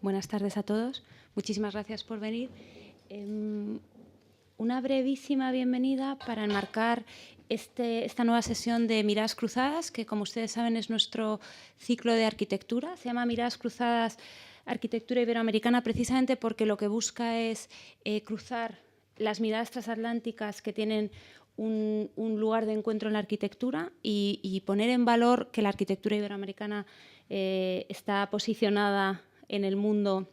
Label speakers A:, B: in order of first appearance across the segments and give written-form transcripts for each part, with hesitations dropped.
A: Buenas tardes a todos. Muchísimas gracias por venir. Una brevísima bienvenida para enmarcar esta nueva sesión de Miradas Cruzadas, que, como ustedes saben, es nuestro ciclo de arquitectura. Se llama Miradas Cruzadas Arquitectura Iberoamericana precisamente porque lo que busca es cruzar las miradas transatlánticas que tienen un lugar de encuentro en la arquitectura y poner en valor que la arquitectura iberoamericana está posicionada en el mundo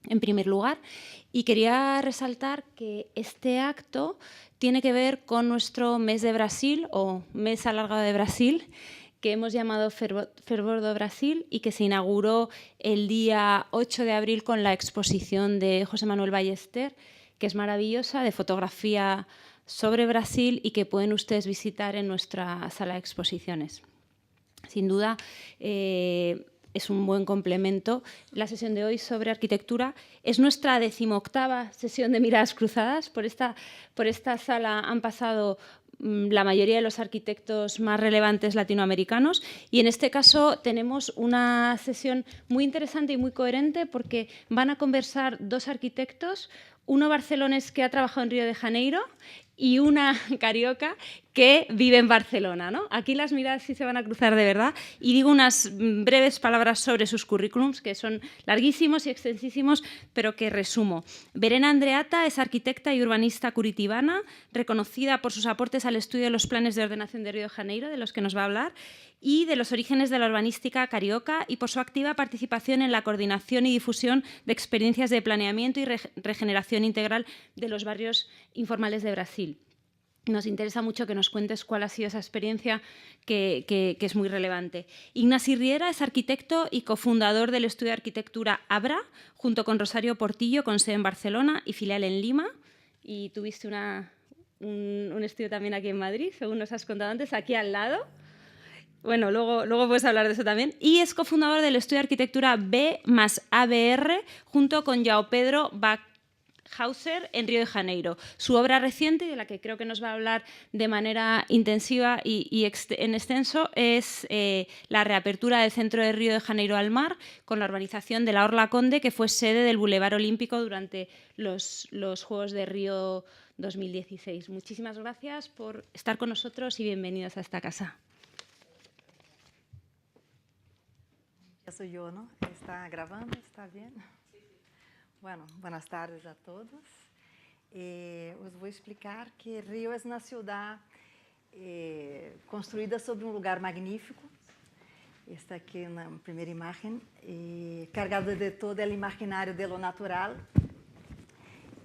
A: en primer lugar. Y quería resaltar que este acto tiene que ver con nuestro mes de Brasil o mes alargado de Brasil, que hemos llamado Fervor do Brasil y que se inauguró el día 8 de abril con la exposición de José Manuel Ballester, que es maravillosa, de fotografía sobre Brasil y que pueden ustedes visitar en nuestra sala de exposiciones. Sin duda, es un buen complemento. La sesión de hoy sobre arquitectura es nuestra 18ª sesión de Miradas Cruzadas. Por esta sala han pasado la mayoría de los arquitectos más relevantes latinoamericanos y en este caso tenemos una sesión muy interesante y muy coherente porque van a conversar dos arquitectos, uno barcelonés que ha trabajado en Río de Janeiro y una carioca que vive en Barcelona, ¿no? Aquí las miradas sí se van a cruzar de verdad y digo unas breves palabras sobre sus currículums, que son larguísimos y extensísimos, pero que resumo. Verena Andreatta es arquitecta y urbanista curitibana, reconocida por sus aportes al estudio de los planes de ordenación de Río de Janeiro, de los que nos va a hablar, y de los orígenes de la urbanística carioca y por su activa participación en la coordinación y difusión de experiencias de planeamiento y regeneración integral de los barrios informales de Brasil. Nos interesa mucho que nos cuentes cuál ha sido esa experiencia que es muy relevante. Ignasi Riera es arquitecto y cofundador del estudio de arquitectura Abra, junto con Rosario Portillo, con sede en Barcelona y filial en Lima. Y tuviste un estudio también aquí en Madrid, según nos has contado antes, aquí al lado. Bueno, luego puedes hablar de eso también. Y es cofundador del estudio de arquitectura B+ABR, junto con João Pedro Hauser en Río de Janeiro. Su obra reciente, de la que creo que nos va a hablar de manera intensiva y en extenso, es la reapertura del centro de Río de Janeiro al mar con la urbanización de la Orla Conde, que fue sede del Boulevard Olímpico durante los Juegos de Río 2016. Muchísimas gracias por estar con nosotros y bienvenidos a esta casa.
B: Soy yo, ¿no? ¿Está grabando? ¿Está bien? Bueno, buenas tardes a todos. Os vou explicar que Rio é uma cidade construída sobre um lugar magnífico. Esta aqui na primeira imagem, carregada de todo o imaginário de lo natural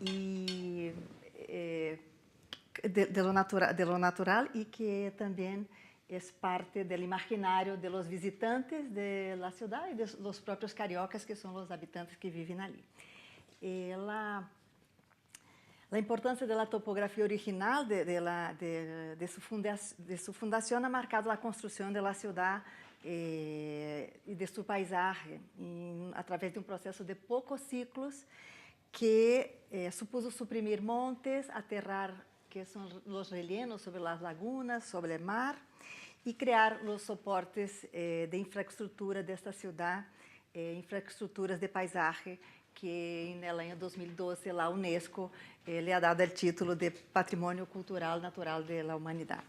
B: e de lo natural e que também é parte do imaginário de los visitantes de la ciudad e de los próprios cariocas, que são os habitantes que vivem ali. A importância da topografia original de sua fundação ha marcado a construção da cidade e de seu paisagem através de um processo de poucos ciclos que supuso suprimir montes, aterrar que são os rellenos sobre as lagunas, sobre o mar, e criar os suportes de infraestrutura desta cidade, infraestruturas de paisagem, que no ano 2012 a Unesco lhe ha dado o título de Patrimônio Cultural Natural da Humanidade.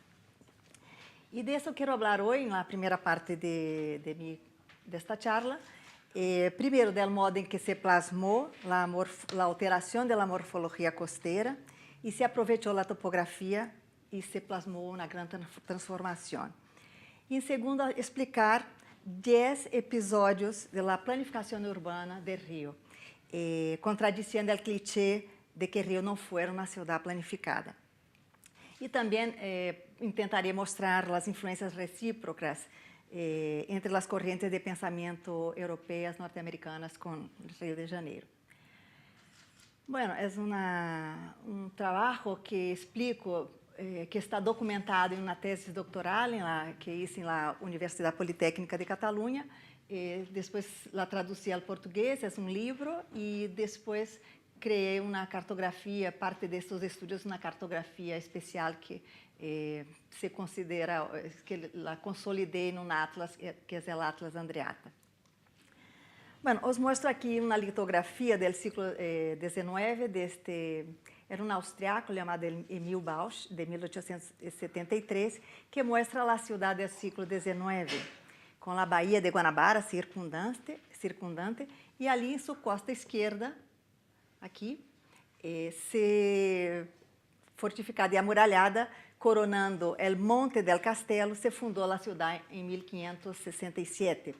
B: E disso eu quero falar hoje, na primeira parte desta charla, primeiro, do modo em que se plasmou a alteração da morfologia costeira e se aproveitou a topografia e se plasmou uma grande transformação. E, em segundo, explicar 10 episódios da planificação urbana de Rio, contradiciendo o clichê de que Rio não foi uma cidade planificada. E também tentarei mostrar as influências recíprocas entre as correntes de pensamento europeias norte-americanas com Rio de Janeiro. Bueno, é um trabalho que explico, que está documentado em uma tese doctoral que hice na Universidade Politécnica de Catalunha. Depois la traduzi ao português, é um livro, e depois criei uma cartografia, parte desses estudos, uma cartografia especial que se considera, que la consolidei num atlas, que é o Atlas Andreatta. Bueno, os mostro aqui uma litografia do século XIX, era um austriaco chamado Emil Bausch, de 1873, que mostra a cidade do século XIX, com a Baía de Guanabara circundante, e ali em sua costa esquerda, aqui, se fortificada e amuralhada, coronando o Monte del Castelo, se fundou a cidade em 1567.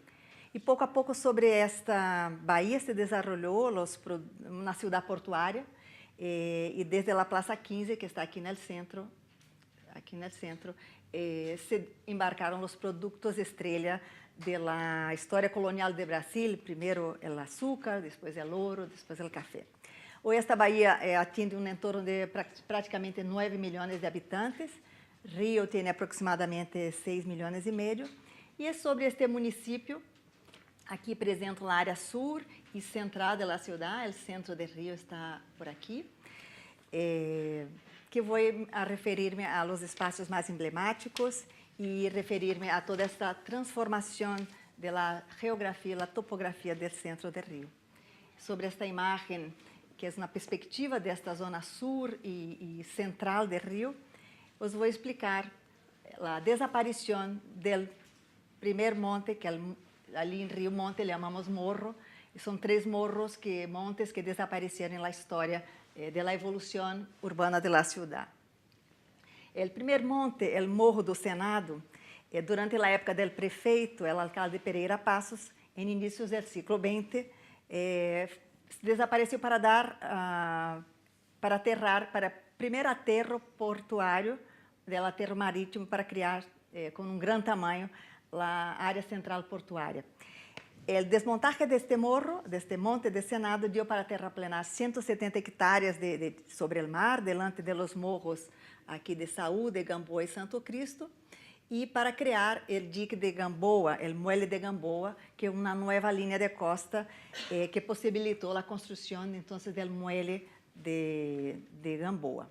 B: E pouco a pouco sobre esta bahia se desenvolveu uma cidade portuária e desde a Plaza 15, que está aqui no centro, se embarcaram os produtos estrela da história colonial do Brasil, primeiro o açúcar, depois o ouro, depois o café. Hoje esta bahia atende um entorno de praticamente 9 milhões de habitantes, Rio tem aproximadamente 6 milhões e meio, e é sobre este município. Aqui apresento a área sul e central da cidade, o centro de Rio está por aqui, que vou referir-me aos espaços mais emblemáticos e referir-me a toda esta transformação da geografia, da topografia do centro de Rio. Sobre esta imagem, que é uma perspectiva desta zona sul e central de Rio, os vou explicar a desaparição do primeiro monte, que é ali em Rio Monte, chamamos Morro, e são 3 montes que desapareceram na história da evolução urbana da cidade. O primeiro monte, o Morro do Senado, durante a época do prefeito, o alcalde Pereira Passos, em inícios do século XX, desapareceu para primeiro aterro portuário, do aterro marítimo, para criar com um grande tamanho a área central portuária. O desmontaje deste morro, deste monte de Senado, deu para terraplenar 170 hectáreas sobre o mar, delante de los morros aqui de Saúde, de Gamboa e Santo Cristo, e para criar o dique de Gamboa, o muelle de Gamboa, que é uma nova linha de costa que possibilitou a construção, então, do muelle de Gamboa.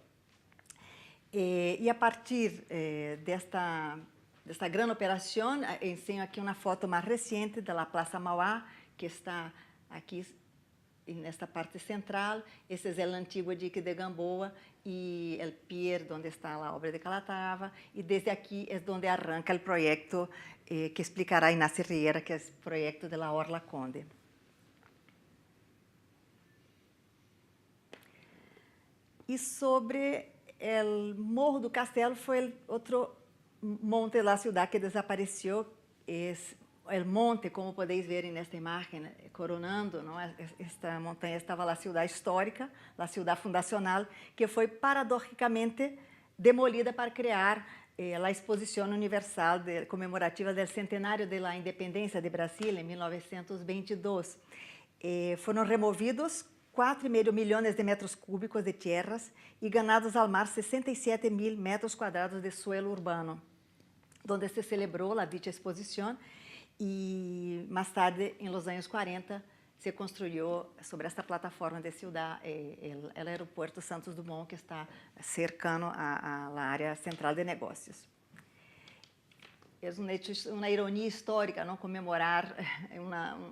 B: E a partir desta grande operação, ensino aqui uma foto mais recente da Plaza Mauá, que está aqui nesta parte central. Esse é o antigo dique de Gamboa e o pier onde está a obra de Calatrava. E desde aqui é onde arranca o projeto que explicará Inácio Riera, que é o projeto da Orla Conde. E sobre o Morro do Castelo foi outro monte da cidade que desapareceu. O monte, como podeis ver nesta imagem, coronando, não? Esta montanha estava na cidade histórica, na cidade fundacional, que foi paradogicamente demolida para criar a Exposição Universal comemorativa do centenário da independência de Brasil, em 1922. Foram removidos 4,5 milhões de metros cúbicos de terras e ganados ao mar 67.000 metros quadrados de suelo urbano, onde se celebrou a dita exposição e, mais tarde, em los anos 40, se construiu sobre esta plataforma de cidade o aeroporto Santos Dumont, que está cercano à área central de negócios. É uma ironia histórica, não comemorar,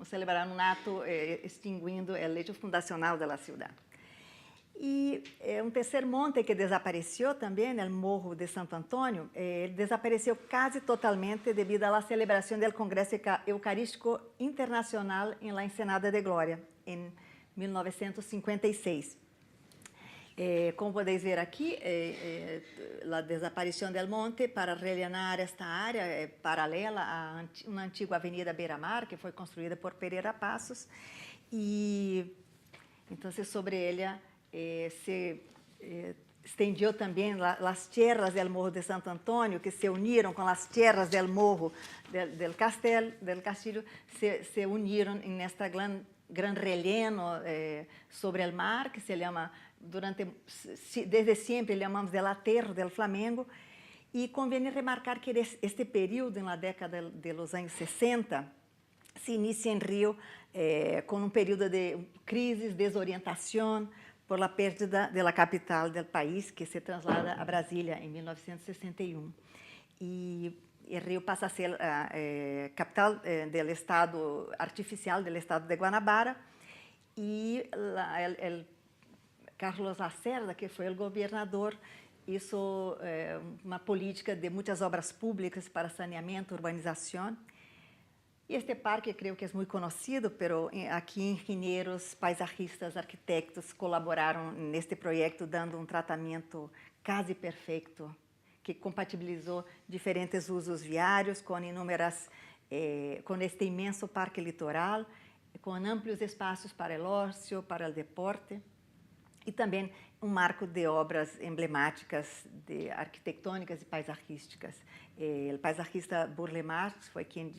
B: celebrar um ato extinguindo o hecho fundacional da cidade. E um terceiro monte que desapareceu também, o Morro de Santo Antônio, desapareceu quase totalmente devido à celebração do Congresso Eucarístico Internacional em La Ensenada de Glória, em 1956. Como podeis ver aqui, a desaparição do monte para rellenar esta área é paralela a uma antiga avenida Beira-Mar, que foi construída por Pereira Passos, e então sobre ela se estendiu também as terras do Morro de Santo Antônio, que se uniram com as terras do Morro del Castillo, se uniram nesta gran relleno sobre o mar, que se chama, desde sempre, chamamos de aterro del Flamengo. E convém remarcar que este período, na década dos anos 60, se inicia em Rio com um período de crise, desorientação, por la pérdida da capital do país, que se traslada a Brasília em 1961. E el río pasa a ser capital del estado artificial del estado de Guanabara, y Carlos Lacerda, que foi o governador, hizo uma política de muitas obras públicas para saneamento, urbanização. E este parque, creio que é muito conhecido, pero aqui engenheiros, paisajistas, arquitetos colaboraram neste projeto, dando um tratamento quase perfeito, que compatibilizou diferentes usos viários com com este imenso parque litoral, com amplos espaços para o ócio, para o deporte, e também um marco de obras emblemáticas, arquitetônicas e paisajísticas. O paisajista Burle Marx foi quem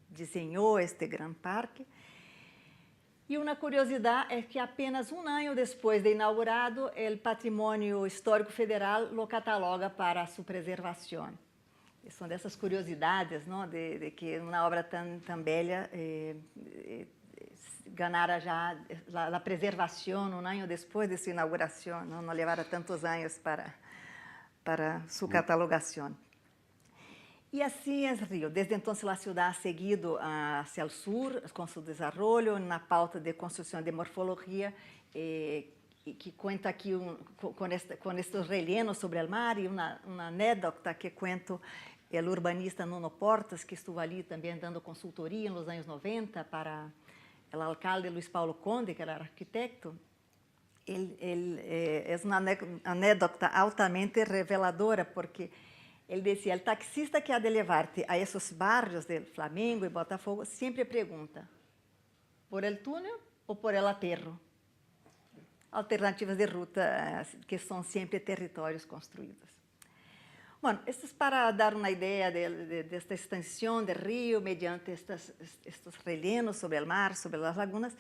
B: desenhou este grande parque. E uma curiosidade é que apenas um ano depois de inaugurado, o Patrimônio Histórico Federal lo cataloga para sua preservação. São dessas curiosidades, não? De que uma obra tão bela ganara já a preservação um ano depois de sua inauguração, não levara tantos anos para sua catalogação. E assim é Rio. Desde então, a cidade ha seguido hacia o sur com seu desenvolvimento na pauta de construção de morfologia, que conta aqui com estes rellenos sobre o mar, e uma anedota que conto o urbanista Nuno Portas, que esteve ali também dando consultoria nos anos 90 para o alcalde Luiz Paulo Conde, que era arquiteto. É uma anedota altamente reveladora, porque ele dizia: o taxista que há de levar-te a esses barrios de Flamengo e Botafogo sempre pergunta: por el túnel ou por el aterro? Alternativas de ruta que são sempre territórios construídos. Bom, isso é para dar uma ideia desta extensão do rio mediante estes rellenos sobre o mar, sobre as lagunas.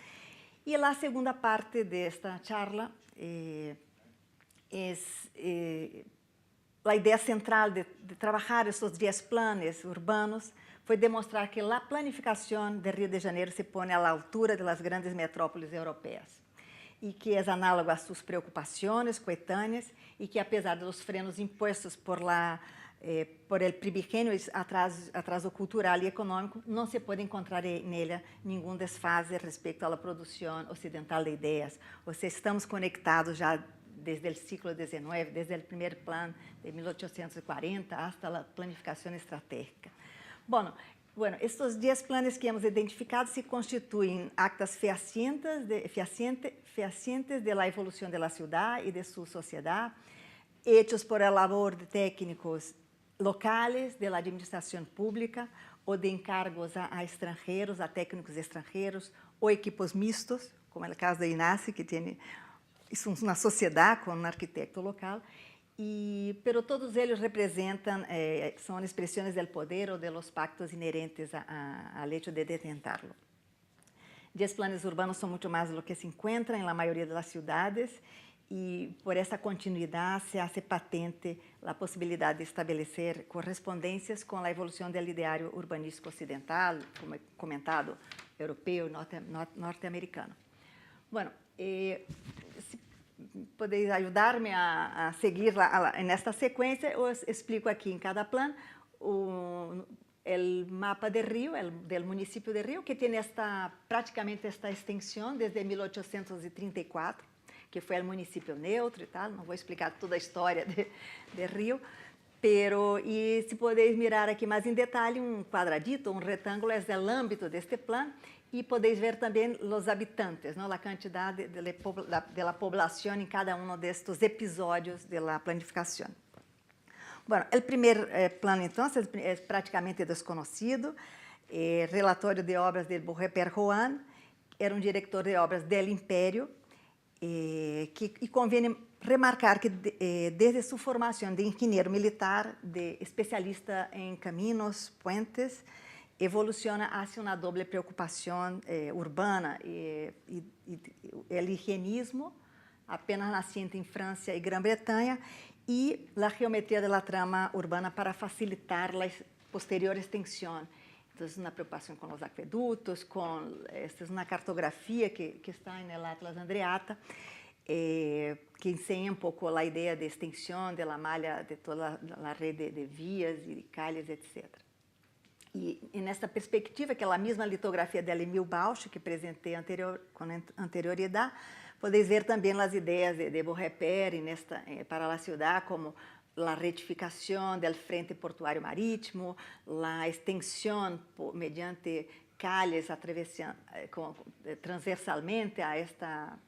B: E a segunda parte desta charla é a ideia central de trabalhar esses 10 planos urbanos foi demonstrar que a planificação de Rio de Janeiro se põe à altura das grandes metrópoles europeias e que é análogo às suas preocupações coetâneas, e que, apesar dos frenos impostos por el primigênio atraso cultural e econômico, não se pode encontrar nele nenhum desfase respeito à produção ocidental de ideias. Ou seja, estamos conectados já desde o século XIX, desde o primeiro plano de 1840 até a planificação estratégica. Bom, estes 10 planos que hemos identificado se constituem actas fehacientes de la evolução da cidade e de sua sociedade, hechos por el labor de técnicos locales, de la administração pública, ou de encargos a estrangeiros, a técnicos estrangeiros, ou equipos mistos, como é o caso da INASE, que tem uma sociedade com um arquiteto local. Pero todos eles representam, são expressões do poder ou de los pactos inerentes ao hecho de detentarlo. 10 planos urbanos são muito mais do que se encontram na maioria das cidades, e por essa continuidade se hace patente a possibilidade de estabelecer correspondências com a evolução do ideário urbanístico ocidental, como é comentado, europeu e norte-americano. Bom, se podeis ajudar-me a seguir nesta sequência, eu explico aqui em cada plano o mapa de Rio, do município de Rio, que tem praticamente esta extensão desde 1834, que foi o município neutro e tal. Não vou explicar toda a história de Rio, e se podeis mirar aqui mais em detalhe, um quadradito, um retângulo, é o âmbito deste plano, e podeis ver também os habitantes, a quantidade da população em cada um destes episódios da planificação. Bom, o primeiro plano, então, é praticamente desconhecido. Relatório de obras de Bourré-Père Juan, era um diretor de obras do Império, e convém remarcar que, desde sua formação de engenheiro militar, de especialista em caminhos, puentes, evoluciona hacia uma doble preocupação urbana e o higienismo, apenas nasciente em França e Grã-Bretanha, e a geometria da trama urbana para facilitar a posterior extensão. Então, uma preocupação com os aquedutos, esta é uma cartografia que está no Atlas Andreatta, que ensina pouco a ideia de extensão da malha, de toda a rede de vias e calles, etc. E nesta perspectiva, aquela mesma litografia de Emil Bausch, que apresentei com anterioridade, podeis ver também as ideias de Beaurepaire para a cidade, como a retificação do frente portuário marítimo, a extensão mediante calles transversalmente a esta,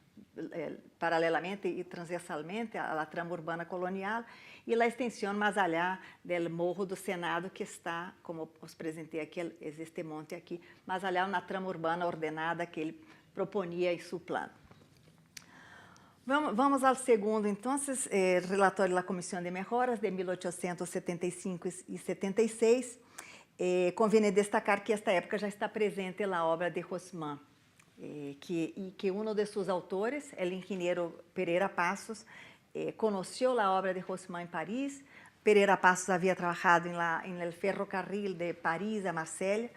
B: paralelamente e transversalmente à trama urbana colonial, e a extensão mais allá do Morro do Senado, que está, como os apresentei aqui, este monte aqui, mais allá na trama urbana ordenada que ele proponia em seu plano. Vamos ao segundo, então, relatório da Comissão de Melhoras de 1875 e 76. Convém destacar que esta época já está presente a obra de Haussmann, que um de seus autores, o engenheiro Pereira Passos, conheceu a obra de Haussmann em Paris. Pereira Passos havia trabalhado no ferrocarril de Paris a Marsella,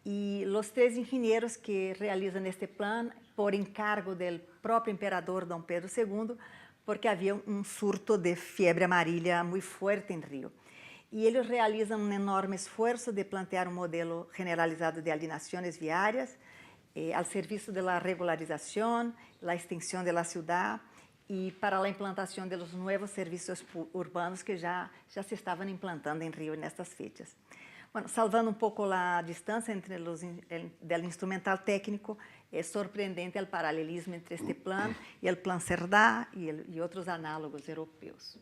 B: e os três engenheiros que realizam este plano, por encargo do próprio imperador Dom Pedro II, porque havia um surto de febre amarilla muito forte em Rio. E eles realizam um enorme esforço de plantear um modelo generalizado de alienações viárias, ao serviço da regularização, da extensão da cidade e para a implantação dos novos serviços urbanos que já se estavam implantando em Rio nestas feitas. Bueno, salvando um pouco a distância entre o instrumental técnico, é surpreendente o paralelismo entre este plano e o Plan Cerdá e outros análogos europeus.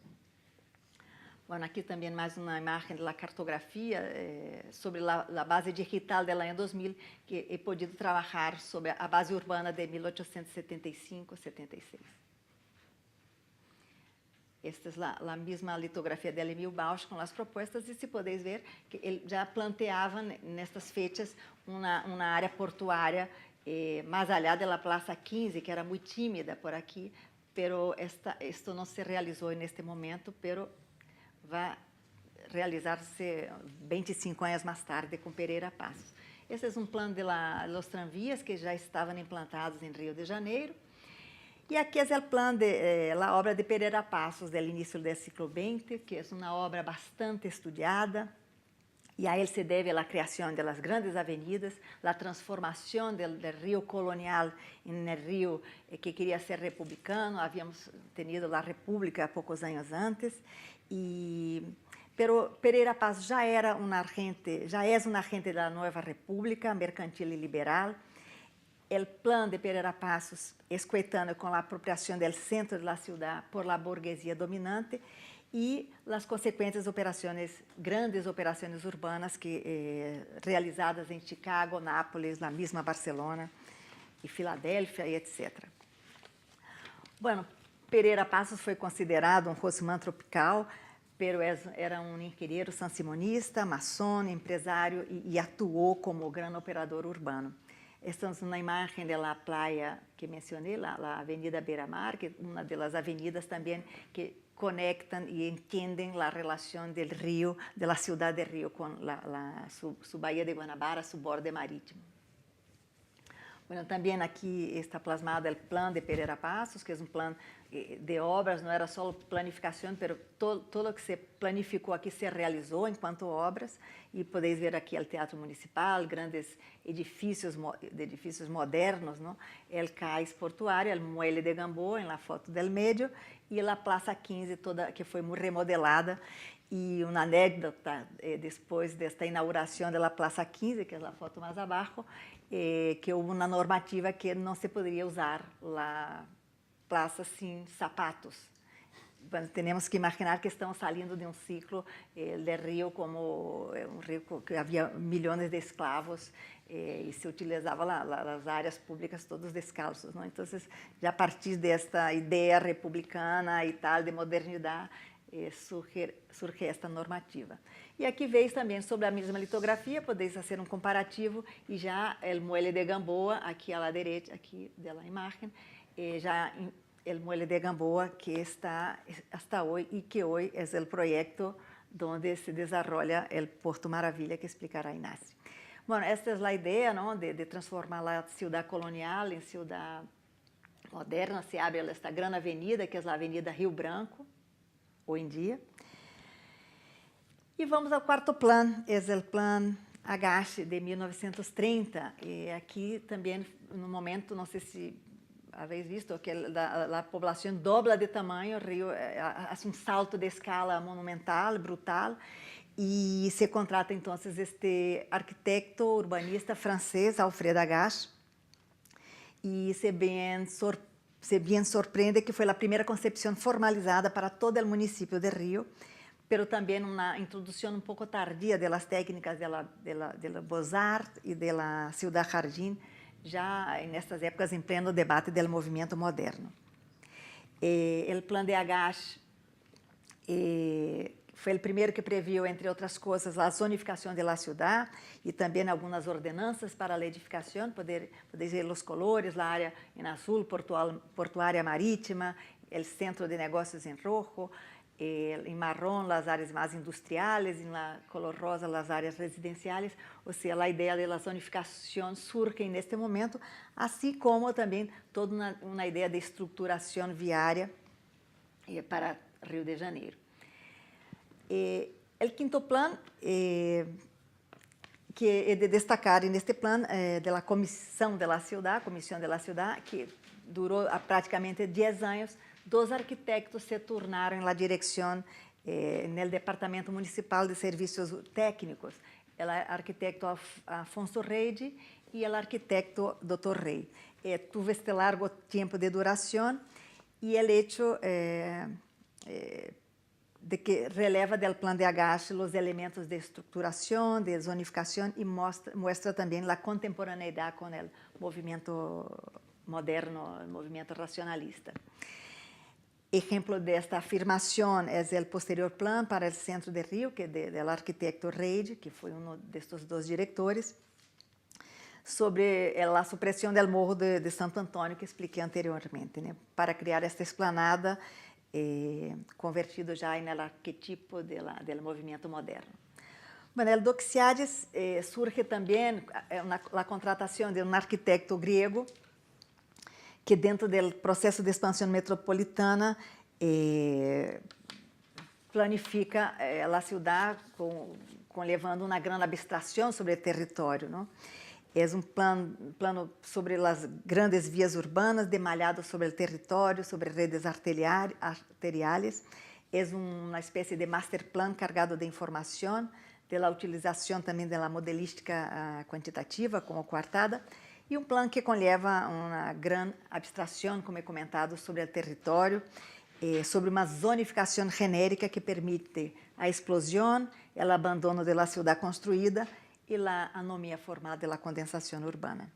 B: Bueno, aqui também mais uma imagem da cartografia sobre a base digital da em 2000, que he podido trabalhar sobre a base urbana de 1875-76. Esta é a mesma litografia de Emil Bausch com as propostas, e se podeis ver que ele já planteava nestas feitas uma área portuária mais allá da Praça 15, que era muito tímida por aqui, pero isto não se realizou neste momento, pero vai realizar-se 25 anos mais tarde com Pereira Passos. Esse é um plano dos tranvias que já estavam implantados em Rio de Janeiro. E aqui é o plano da obra de Pereira Passos, do início do século XX, que é uma obra bastante estudada, e a ele se deve a criação das grandes avenidas, a transformação do Rio colonial em Rio que queria ser republicano. Havíamos tenido a República poucos anos antes, pero Pereira Passos já é um agente da nova República mercantil e liberal. O plano de Pereira Passos es coetâneo com a apropriação do centro da cidade por la burguesia dominante e as consequentes grandes operações urbanas realizadas em Chicago, Nápoles, na mesma Barcelona e Filadélfia, e etc. Bueno, Pereira Passos foi considerado um Haussmann tropical, pero era um engenheiro sansimonista, maçom, empresário e atuou como grande operador urbano. Estamos na imagem da praia que mencionei, a Avenida Beira-Mar, que é uma das avenidas também que conectam e entendem a relação do Rio, da cidade de Rio, com sua Baía de Guanabara, seu borde marítimo. Bueno, também aqui está plasmado o plano de Pereira Passos, que é um plano de obras, não era só planificação, mas todo o que se planificou aqui se realizou enquanto obras, e podeis ver aqui o Teatro Municipal, grandes edifícios modernos, não? O cais portuário, o Muelle de Gamboa, na foto do meio, e a Praça 15, toda que foi remodelada. E uma anécdota, depois desta inauguração da Praça 15, que é a foto mais abaixo, que houve uma normativa que não se poderia usar a praça sem sapatos. Bueno, temos que imaginar que estamos saindo de um ciclo de Rio como um rio que havia milhões de escravos e se utilizava as áreas públicas todos descalços, não? Então, já a partir desta ideia republicana e tal de modernidade, surge esta normativa. E aqui veis também sobre a mesma litografia, podeis fazer um comparativo, e já o Muelle de Gamboa, aqui à direita, aqui da imagem, já o Muelle de Gamboa, que está hasta hoje, e que hoje é o projeto onde se desenvolve o Porto Maravilha, que explicará Inácio. Bueno, esta é a ideia, não, de transformar a cidade colonial em cidade moderna. Se abre esta grande avenida, que é a Avenida Rio Branco, hoje em dia. E vamos ao quarto plano, é o plano Agache, de 1930, e aqui também, no momento, não sei se habéis visto, que a população dobla de tamanho, o rio hace um salto de escala monumental, brutal, e se contrata, então, este arquiteto urbanista francês, Alfred Agache, e se bem sorprende que foi a primeira concepção formalizada para todo o município de Rio, pero também uma introdução um pouco tardia das técnicas de Beaux-Arts e da Ciudad Jardín, já nessas épocas em pleno debate do movimento moderno. O Plan de Agache foi o primeiro que previu, entre outras coisas, a zonificação da cidade e também algumas ordenanças para a edificação, poder ver os colores, a área em azul, portuária marítima, o centro de negócios em rojo, em marrom as áreas mais industriais, em color rosa as áreas residenciais, ou seja, a ideia da zonificação surge neste momento, assim como também toda uma ideia de estruturação viária para Rio de Janeiro. O quinto plano, que é de destacar neste plano, da Comissão da Cidade, que durou praticamente 10 anos, 2 arquitetos se tornaram na direção no Departamento Municipal de Serviços Técnicos, o arquiteto Afonso Reide e o arquiteto Dr. Rey. Tuvo este largo tempo de duração e o hecho de que releva do plano de Agache os elementos de estruturação, de zonificação e mostra também a contemporaneidade com o movimento moderno, o movimento racionalista. Exemplo desta afirmação é o posterior plano para o centro de Rio, que é do arquiteto Reide, que foi destes 2 diretores, sobre a supressão do morro de Santo Antônio, que expliquei anteriormente, né, para criar esta esplanada convertido já no arquetipo do movimento moderno. Bueno, el Doxiades surge também a contratação de um arquiteto grego que dentro do processo de expansão metropolitana planifica a cidade levando uma grande abstração sobre o território, não? É plano sobre as grandes vias urbanas, demalhado sobre o território, sobre redes arteriais. É uma espécie de master plan cargado de informação, da utilização também da modelística quantitativa, como coartada, e um plano que conlleva uma grande abstração, como é comentado, sobre o território, sobre uma zonificação genérica que permite a explosão, o abandono da cidade construída e a anomia formal da condensação urbana.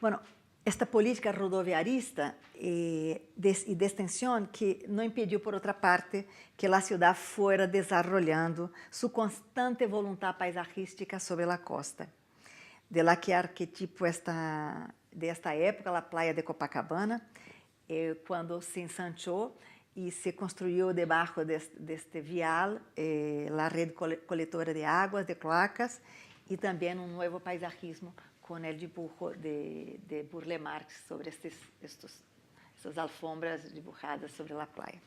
B: Bueno, esta política rodoviarista e de extensão que não impediu, por outra parte, que a cidade fora desenvolvendo sua constante vontade paisajística sobre a costa. De lá que arquetipo desta época, a praia de Copacabana, quando se ensanchou e se construiu debaixo deste vial a rede coletora de águas, de cloacas, e também um novo paisajismo com o dibujo de Burle Marx sobre estas alfombras dibujadas sobre a praia.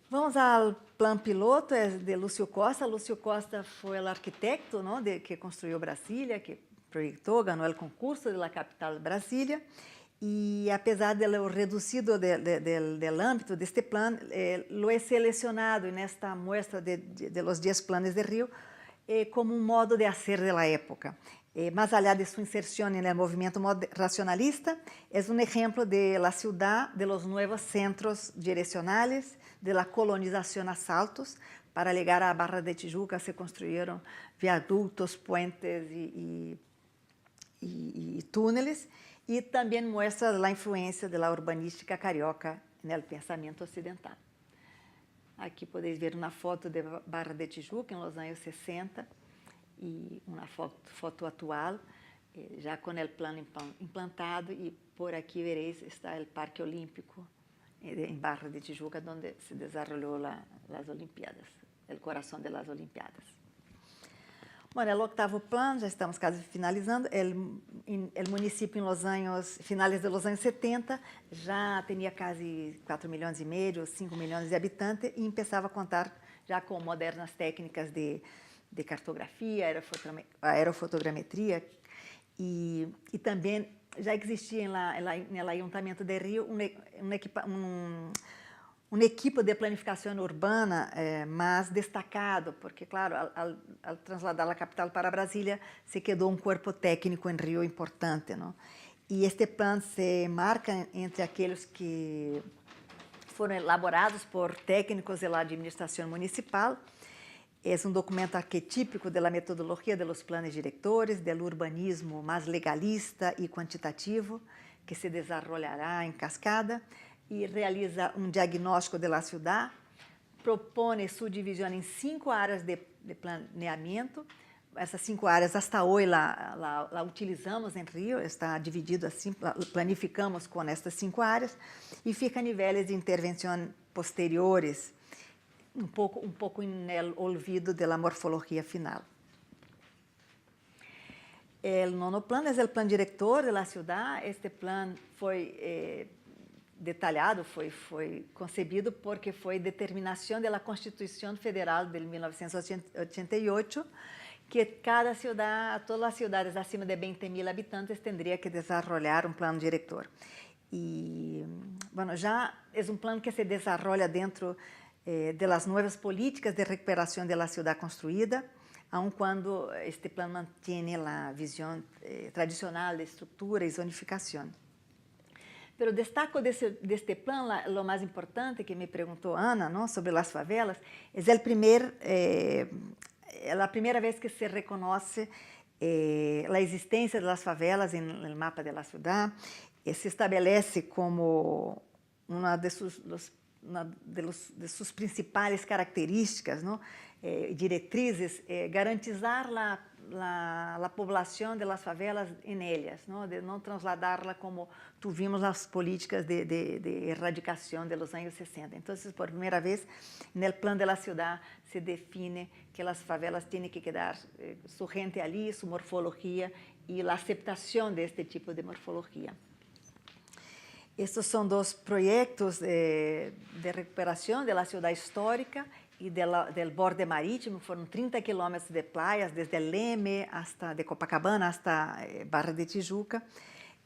B: Vamos ao plano piloto, é de Lúcio Costa. Lúcio Costa foi o arquiteto, não, que construiu Brasília, que projetou, ganhou o concurso da capital Brasília. E, apesar de lo reduzido do âmbito deste plano, lo é selecionado nesta muestra de los 10 planos de Rio como um modo de fazer da época. Mais allá de sua inserção no movimento racionalista, é um exemplo de la ciudad, de los nuevos centros direcionales, de la colonização a saltos. Para chegar à Barra de Tijuca se construíram viadutos, puentes e túneles. E também mostra a influência da urbanística carioca no pensamento ocidental. Aqui podeis ver uma foto de Barra de Tijuca, em los anos 60, e uma foto atual, já com o plano implantado, e por aqui vereis está o Parque Olímpico em Barra de Tijuca, onde se desenvolveu as Olimpíadas, o coração das Olimpíadas. Bueno, o 8º plano, já estamos quase finalizando, o município finales de los anos 70, já tinha quase 4,5 milhões, 5 milhões de habitantes, e começava a contar já com modernas técnicas de de cartografia, aerofotogrametria, e também já existia no Ayuntamiento de Rio um equipo de planificação urbana mais destacado, porque, claro, ao trasladar a capital para Brasília, se quedou um corpo técnico em Rio importante, não? E este plano se marca entre aqueles que foram elaborados por técnicos da administração municipal. É um documento arquetípico da metodologia dos planos diretores, do urbanismo mais legalista e quantitativo, que se desenvolverá em cascada, e realiza um diagnóstico da cidade, propõe sua divisão em 5 áreas de planeamento. Essas 5 áreas, hasta hoje, la utilizamos em Rio, está dividido assim, planificamos com estas 5 áreas, e fica a níveis de intervenção posteriores, um pouco no olvido da morfologia final. O nono plano é o plano diretor da cidade. Este plano foi detalhado, foi concebido porque foi determinação da Constituição Federal de 1988, que cada cidade, todas as cidades acima de 20.000 habitantes tendría que desenvolver um plano diretor. E, bueno, já é um plano que se desenvolve dentro das novas políticas de recuperação da cidade construída, aun quando este plano mantém a visão tradicional de estrutura e zonificação. Pero destaco deste plano, o mais importante que me perguntou Ana, não, sobre as favelas, é a primeira vez que se reconhece a existência das favelas no mapa da cidade. Se estabelece como uma de suas principais características, não, diretrizes, garantizar a população das favelas em elas, não, de não trasladá-la como tuvimos as políticas de erradicação dos anos 60. Então, por primeira vez, no plano da cidade se define que as favelas têm que quedar sua gente ali, sua morfologia e a aceitação deste tipo de morfologia. Estes são 2 projetos de recuperação da cidade histórica e do borde marítimo. Foram 30 quilômetros de praias, desde Leme hasta de Copacabana hasta Barra de Tijuca.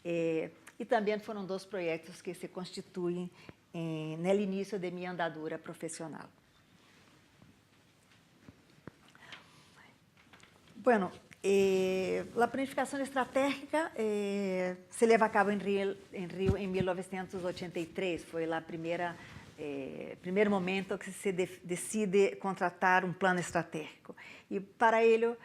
B: E também foram 2 projetos que se constituem no início de minha andadura profissional. Bueno, a planificação estratégica se leva a cabo em Rio em 1983. Foi o primeiro momento que se decide contratar um plano estratégico. E para ele, o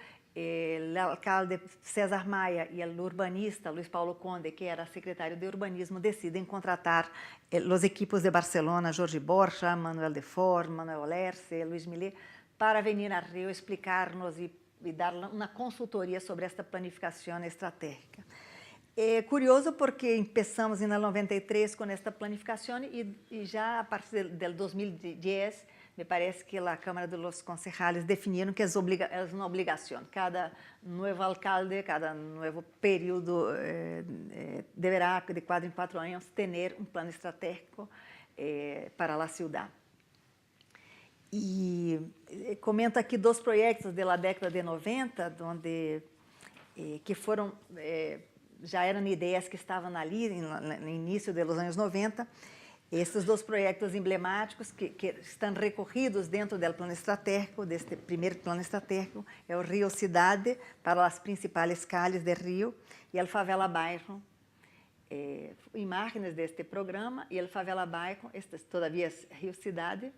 B: alcalde César Maia e o urbanista Luiz Paulo Conde, que era secretário de urbanismo, decidem contratar os equipos de Barcelona, Jorge Borja, Manuel de Fort, Manuel Lerce, Luiz Millet, para vir a Rio explicar-nos e dar uma consultoria sobre esta planificação estratégica. É curioso porque começamos em 93 com esta planificação e já a partir de 2010, me parece que a Câmara dos Concejales definiram que é uma obrigação. Cada novo alcalde, cada novo período deverá, de 4 em 4 anos, ter um plano estratégico para a cidade. E comento aqui 2 projetos da década de 90, que foram, já eram ideias que estavam ali no início dos anos 90. Esses 2 projetos emblemáticos que estão recorridos dentro do plano estratégico, deste primeiro plano estratégico, é o Rio Cidade, para as principais calles de Rio, e o Favela Bairro. Imagens deste programa, e o Favela Bairro, este todavia é Rio Cidade,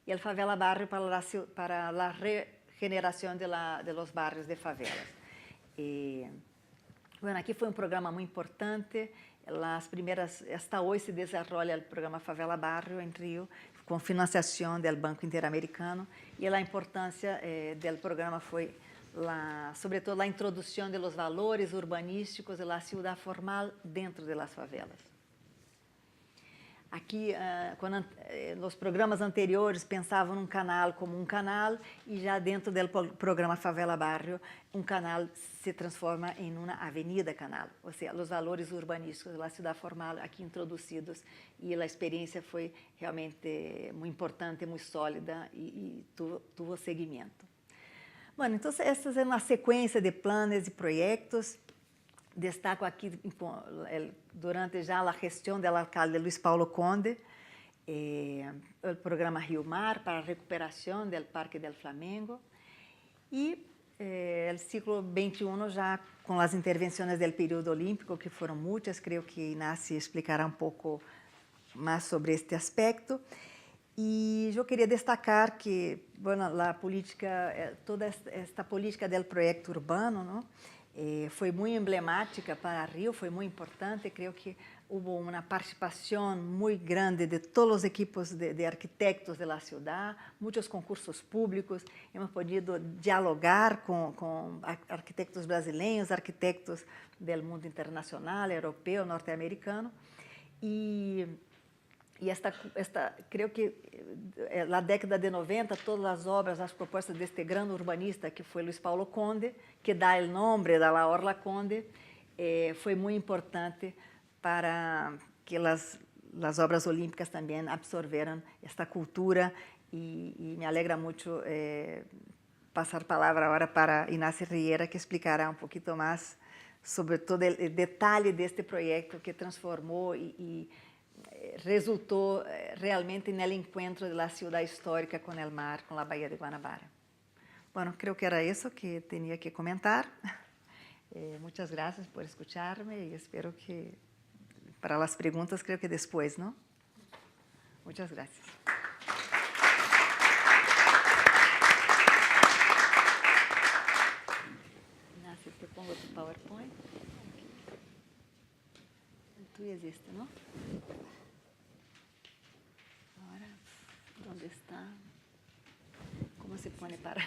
B: e o Favela Barrio para a regeneração de los barrios de favelas. Bueno, aqui foi um programa muito importante. Hasta hoje se desenvolve o programa Favela Barrio em Rio, com financiação do Banco Interamericano, e a importância do programa foi, sobretudo, a introdução dos valores urbanísticos da cidade formal dentro das favelas. Aqui, nos programas anteriores, pensavam num canal como um canal, e já dentro do programa Favela Barrio, um canal se transforma em uma avenida canal. Ou seja, os valores urbanísticos da cidade formal aqui introduzidos, e a experiência foi realmente muito importante, muito sólida, e tuvo seguimento. Bueno, então essa é uma sequência de planos e projetos. Destaco aqui, durante já a gestão do alcalde Luiz Paulo Conde, o programa Rio Mar para a recuperação do Parque del Flamengo e o ciclo 21 já com as intervenções do período olímpico, que foram muitas, creio que Inácio explicará um pouco mais sobre este aspecto. E eu queria destacar que, bueno, a política, toda esta política do projeto urbano, não, foi muito emblemática para Rio, foi muito importante. Creio que houve uma participação muito grande de todos os equipos de arquitetos da cidade, muitos concursos públicos. Hemos podido dialogar com arquitetos brasileiros, arquitetos do mundo internacional, europeu, norte-americano. E creio que na década de 90, todas as obras, as propostas deste grande urbanista, que foi Luiz Paulo Conde, que dá o nome da La Orla Conde, foi muito importante para que as obras olímpicas também absorveram esta cultura e me alegra muito passar a palavra agora para Inácio Riera, que explicará um pouquinho mais sobre todo o detalhe deste projeto que transformou e resultou realmente no encontro da cidade histórica com o mar, com a Baía de Guanabara. Bueno, creo que era isso que tinha que comentar. Muchas gracias por escucharme e espero que para as perguntas, creo que depois, não? Muchas gracias. Inácio, te pongo tu PowerPoint. Tu existe, não? Agora, onde está? Como se põe para...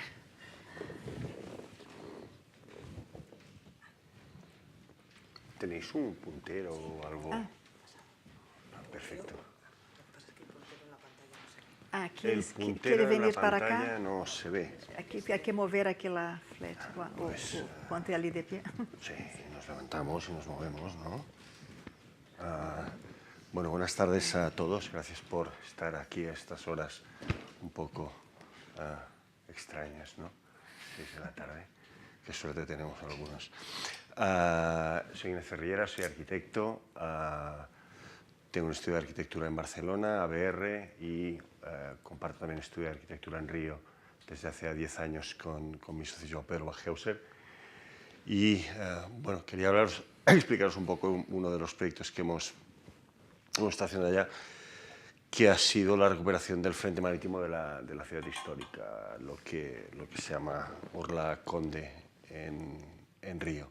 C: ¿Tenéis un puntero o algo? Perfecto.
B: Aquí
C: El
B: quiere
C: puntero en la
B: venir para
C: pantalla
B: acá.
C: no se ve.
B: Aquí hay que mover aquí la flecha.
C: Pues,
B: Ponte allí de pie.
C: Sí, nos levantamos y nos movemos, ¿no? Bueno, buenas tardes a todos. Gracias por estar aquí a estas horas un poco extrañas, ¿no? 6 de la tarde. Qué suerte tenemos algunos. Soy Ignacio Riera, soy arquitecto. Tengo un estudio de arquitectura en Barcelona, ABR, y comparto también estudio de arquitectura en Río desde hace 10 años con mi socio Joao Pedro Bajeuser. Y bueno, quería explicaros un poco uno de los proyectos que hemos estado haciendo allá, que ha sido la recuperación del frente marítimo de la ciudad histórica, lo que se llama Orla Conde en Río.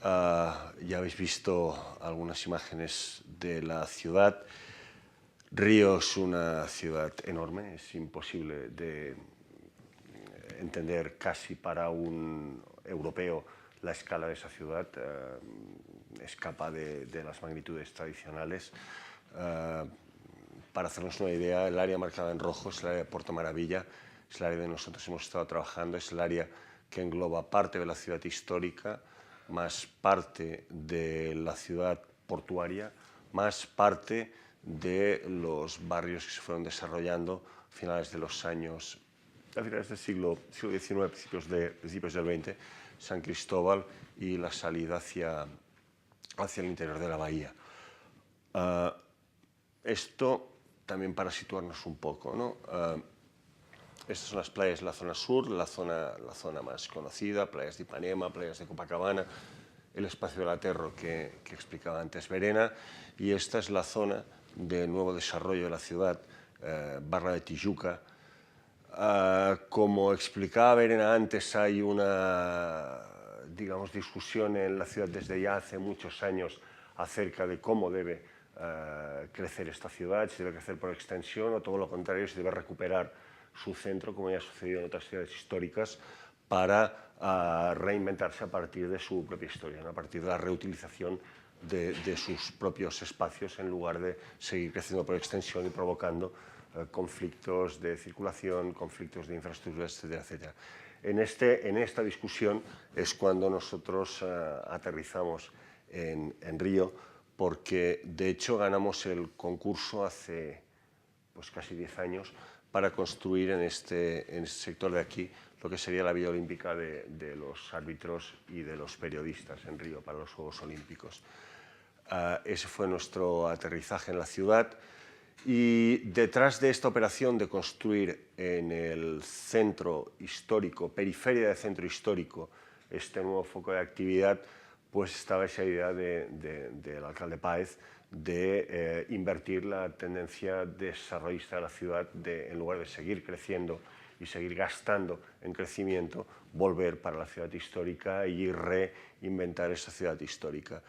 C: Ya habéis visto algunas imágenes de la ciudad. Río es una ciudad enorme, es imposible de entender casi para un europeo la escala de esa ciudad, escapa de las magnitudes tradicionales. Para hacernos una idea, el área marcada en rojo es el área de Puerto Maravilla, es el área donde nosotros hemos estado trabajando, es el área que engloba parte de la ciudad histórica, más parte de la ciudad portuaria, más parte de los barrios que se fueron desarrollando a finales del siglo XIX, principios del XX, San Cristóbal y la salida hacia el interior de la bahía. Esto también para situarnos un poco, ¿no? Estas son las playas de la zona sur, la zona más conocida, playas de Ipanema, playas de Copacabana, el espacio del Aterro que explicaba antes Verena, y esta es la zona de nuevo desarrollo de la ciudad, Barra de Tijuca. Como explicaba Verena antes, hay una, digamos, discusión en la ciudad desde ya hace muchos años acerca de cómo debe crecer esta ciudad, si debe crecer por extensión o todo lo contrario, si debe recuperar su centro, como ya ha sucedido en otras ciudades históricas, para reinventarse a partir de su propia historia, ¿no? A partir de la reutilización de sus propios espacios en lugar de seguir creciendo por extensión y provocando conflictos de circulación, conflictos de infraestructura, etcétera, etcétera. En esta discusión es cuando nosotros aterrizamos en Río, porque de hecho ganamos el concurso hace pues, casi 10 años para construir en este sector de aquí lo que sería la Villa Olímpica de los árbitros y de los periodistas en Río para los Juegos Olímpicos. Ese fue nuestro aterrizaje en la ciudad y detrás de esta operación de construir en el centro histórico, periferia del centro histórico, este nuevo foco de actividad, pues estaba esa idea del alcalde Páez de invertir la tendencia desarrollista de la ciudad, en lugar de seguir creciendo y seguir gastando en crecimiento, volver para la ciudad histórica y reinventar esa ciudad histórica.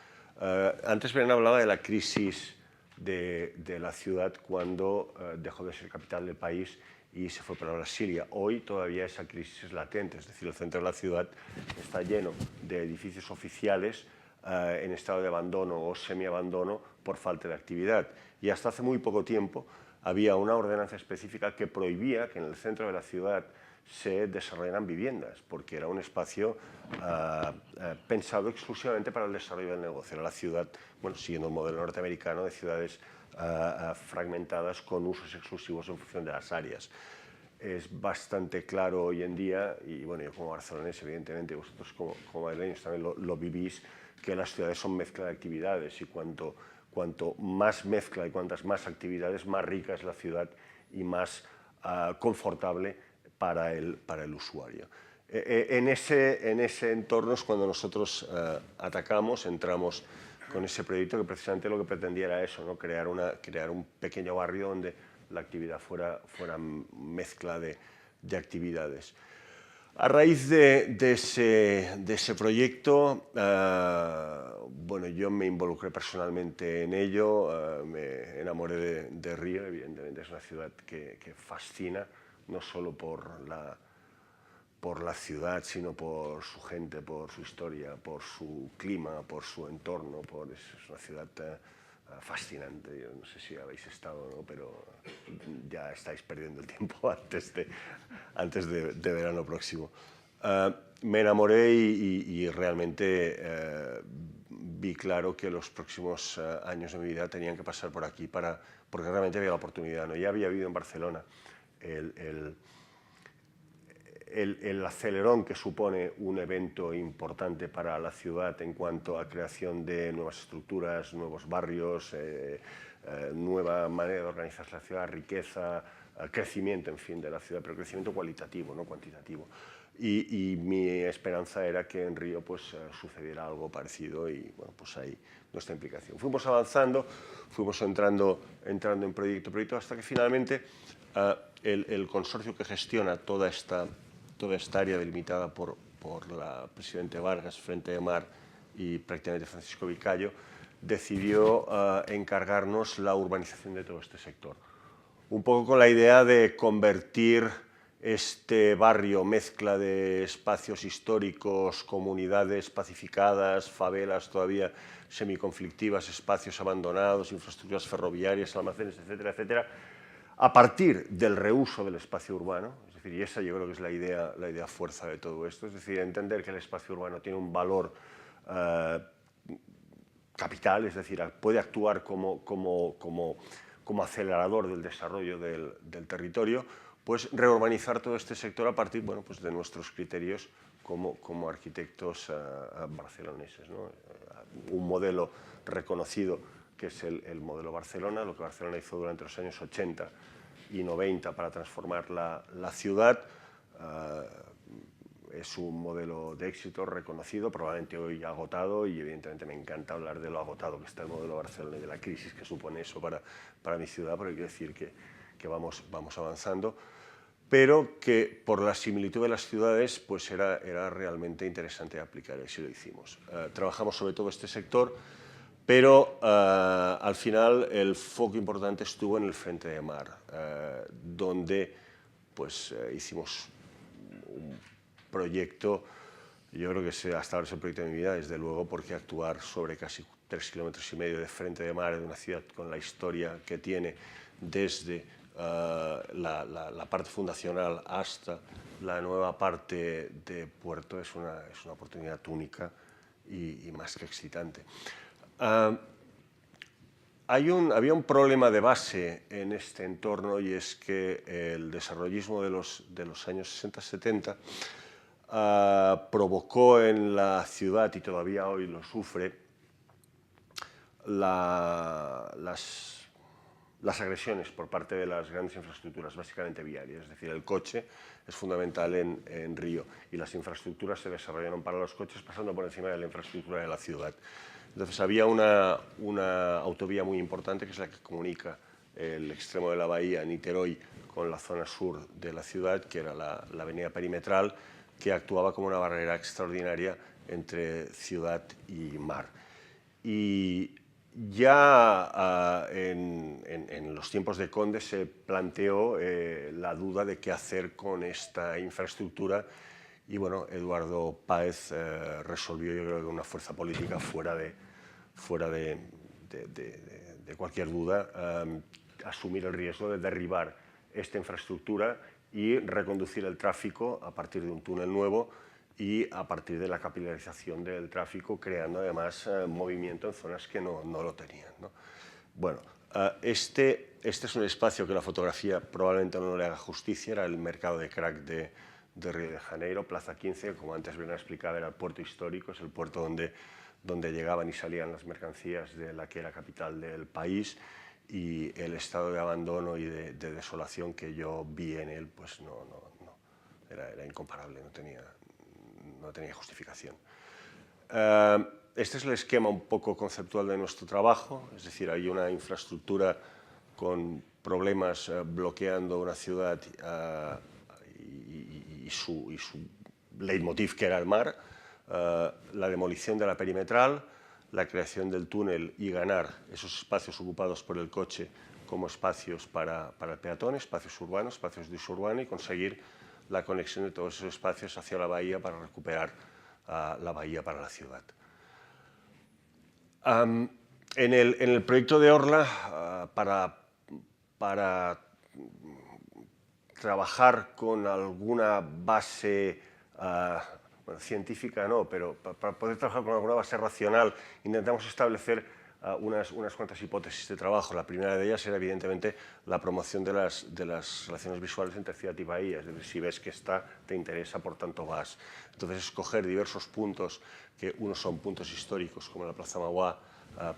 C: Antes Belén hablaba de la crisis de la ciudad cuando dejó de ser capital del país y se fue para Brasilia. Hoy todavía esa crisis es latente, es decir, el centro de la ciudad está lleno de edificios oficiales en estado de abandono o semiabandono por falta de actividad. Y hasta hace muy poco tiempo había una ordenanza específica que prohibía que en el centro de la ciudad se desarrollaran viviendas, porque era un espacio pensado exclusivamente para el desarrollo del negocio. Era la ciudad, bueno, siguiendo el modelo norteamericano de ciudades fragmentadas con usos exclusivos en función de las áreas. Es bastante claro hoy en día, y bueno, yo como barcelonés, evidentemente, vosotros como madrileños también lo vivís, que las ciudades son mezcla de actividades y cuanto más mezcla y cuantas más actividades, más rica es la ciudad y más confortable para el usuario. En ese entorno es cuando nosotros entramos con ese proyecto que precisamente lo que pretendía era eso, ¿no? crear un pequeño barrio donde la actividad fuera mezcla de actividades. A raíz de ese proyecto, bueno, yo me involucré personalmente en ello, me enamoré de Río, evidentemente es una ciudad que fascina, no solo por la ciudad, sino por su gente, por su historia, por su clima, por su entorno, es una ciudad fascinante. Yo no sé si habéis estado, ¿no? Pero ya estáis perdiendo el tiempo antes de verano próximo. Me enamoré y realmente vi claro que los próximos años de mi vida tenían que pasar por aquí porque realmente había la oportunidad, ¿no? Ya había vivido en Barcelona el acelerón que supone un evento importante para la ciudad en cuanto a creación de nuevas estructuras, nuevos barrios, nueva manera de organizar la ciudad, riqueza, crecimiento, en fin, de la ciudad, pero crecimiento cualitativo, no cuantitativo. Y mi esperanza era que en Río pues, sucediera algo parecido y bueno, pues ahí nuestra implicación. Fuimos avanzando, fuimos entrando en proyecto, hasta que finalmente el consorcio que gestiona toda esta área delimitada por la Presidente Vargas, Frente de Mar y prácticamente Francisco Vicayo, decidió encargarnos la urbanización de todo este sector. Un poco con la idea de convertir este barrio mezcla de espacios históricos, comunidades pacificadas, favelas todavía semiconflictivas, espacios abandonados, infraestructuras ferroviarias, almacenes, etcétera, etcétera, a partir del reuso del espacio urbano. Es decir, y esa yo creo que es la idea fuerza de todo esto, es decir, entender que el espacio urbano tiene un valor capital, es decir, puede actuar como acelerador del desarrollo del territorio, pues reurbanizar todo este sector a partir, bueno, pues de nuestros criterios como arquitectos barceloneses, ¿no? Un modelo reconocido que es el modelo Barcelona, lo que Barcelona hizo durante los años 80 y 90 para transformar la ciudad. Es un modelo de éxito reconocido, probablemente hoy agotado, y evidentemente me encanta hablar de lo agotado que está el modelo Barcelona y de la crisis que supone eso para mi ciudad, porque quiero decir que vamos avanzando, pero que por la similitud de las ciudades pues era realmente interesante aplicar, y así lo hicimos. Trabajamos sobre todo este sector, pero al final el foco importante estuvo en el Frente de Mar, donde pues, hicimos un proyecto, yo creo que hasta ahora es el proyecto de mi vida, desde luego, porque actuar sobre casi 3,5 kilómetros de frente de mar de una ciudad con la historia que tiene, desde la parte fundacional hasta la nueva parte de puerto, es una oportunidad única y más que excitante. había un problema de base en este entorno, y es que el desarrollismo de los años 60-70 provocó en la ciudad, y todavía hoy lo sufre, las agresiones por parte de las grandes infraestructuras, básicamente viarias. Es decir, el coche es fundamental en Río, y las infraestructuras se desarrollaron para los coches pasando por encima de la infraestructura de la ciudad. Entonces había una autovía muy importante, que es la que comunica el extremo de la bahía, Niterói, con la zona sur de la ciudad, que era la avenida Perimetral, que actuaba como una barrera extraordinaria entre ciudad y mar. Y ya en los tiempos de Conde se planteó la duda de qué hacer con esta infraestructura, y bueno, Eduardo Páez resolvió, yo creo que una fuerza política fuera de cualquier duda, asumir el riesgo de derribar esta infraestructura y reconducir el tráfico a partir de un túnel nuevo y a partir de la capilarización del tráfico, creando además movimiento en zonas que no lo tenían, ¿no? Bueno, este es un espacio que la fotografía probablemente no le haga justicia. Era el mercado de crack de Río de Janeiro, Plaza 15, como antes bien explicaba, era el puerto histórico, es el puerto donde llegaban y salían las mercancías de la que era capital del país, y el estado de abandono y de desolación que yo vi en él, pues era incomparable, no tenía justificación. Este es el esquema un poco conceptual de nuestro trabajo, es decir, hay una infraestructura con problemas bloqueando una ciudad y su leitmotiv, que era el mar, la demolición de la perimetral, la creación del túnel y ganar esos espacios ocupados por el coche como espacios para el peatón, espacios urbanos, espacios de uso urbano, y conseguir la conexión de todos esos espacios hacia la bahía para recuperar la bahía para la ciudad. En el proyecto de Orla, para trabajar con alguna base bueno, científica no, pero para poder trabajar con alguna base racional, intentamos establecer unas cuantas hipótesis de trabajo. La primera de ellas era, evidentemente, la promoción de las relaciones visuales entre ciudad y bahía. Es decir, si ves que te interesa, por tanto vas. Entonces, escoger diversos puntos, que unos son puntos históricos, como la Plaza Mauá,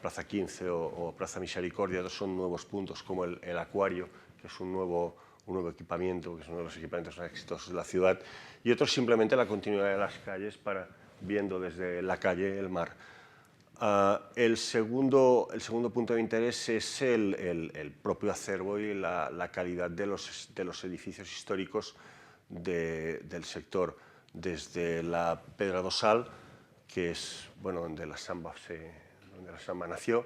C: Plaza 15 o Plaza Misericordia, otros son nuevos puntos, como el Acuario, que es un nuevo equipamiento, que es uno de los equipamientos más exitosos de la ciudad, y otros simplemente la continuidad de las calles, viendo desde la calle el mar. El segundo punto de interés es el propio acervo y la calidad de los edificios históricos del sector, desde la Pedra Dosal, que es donde la Samba nació,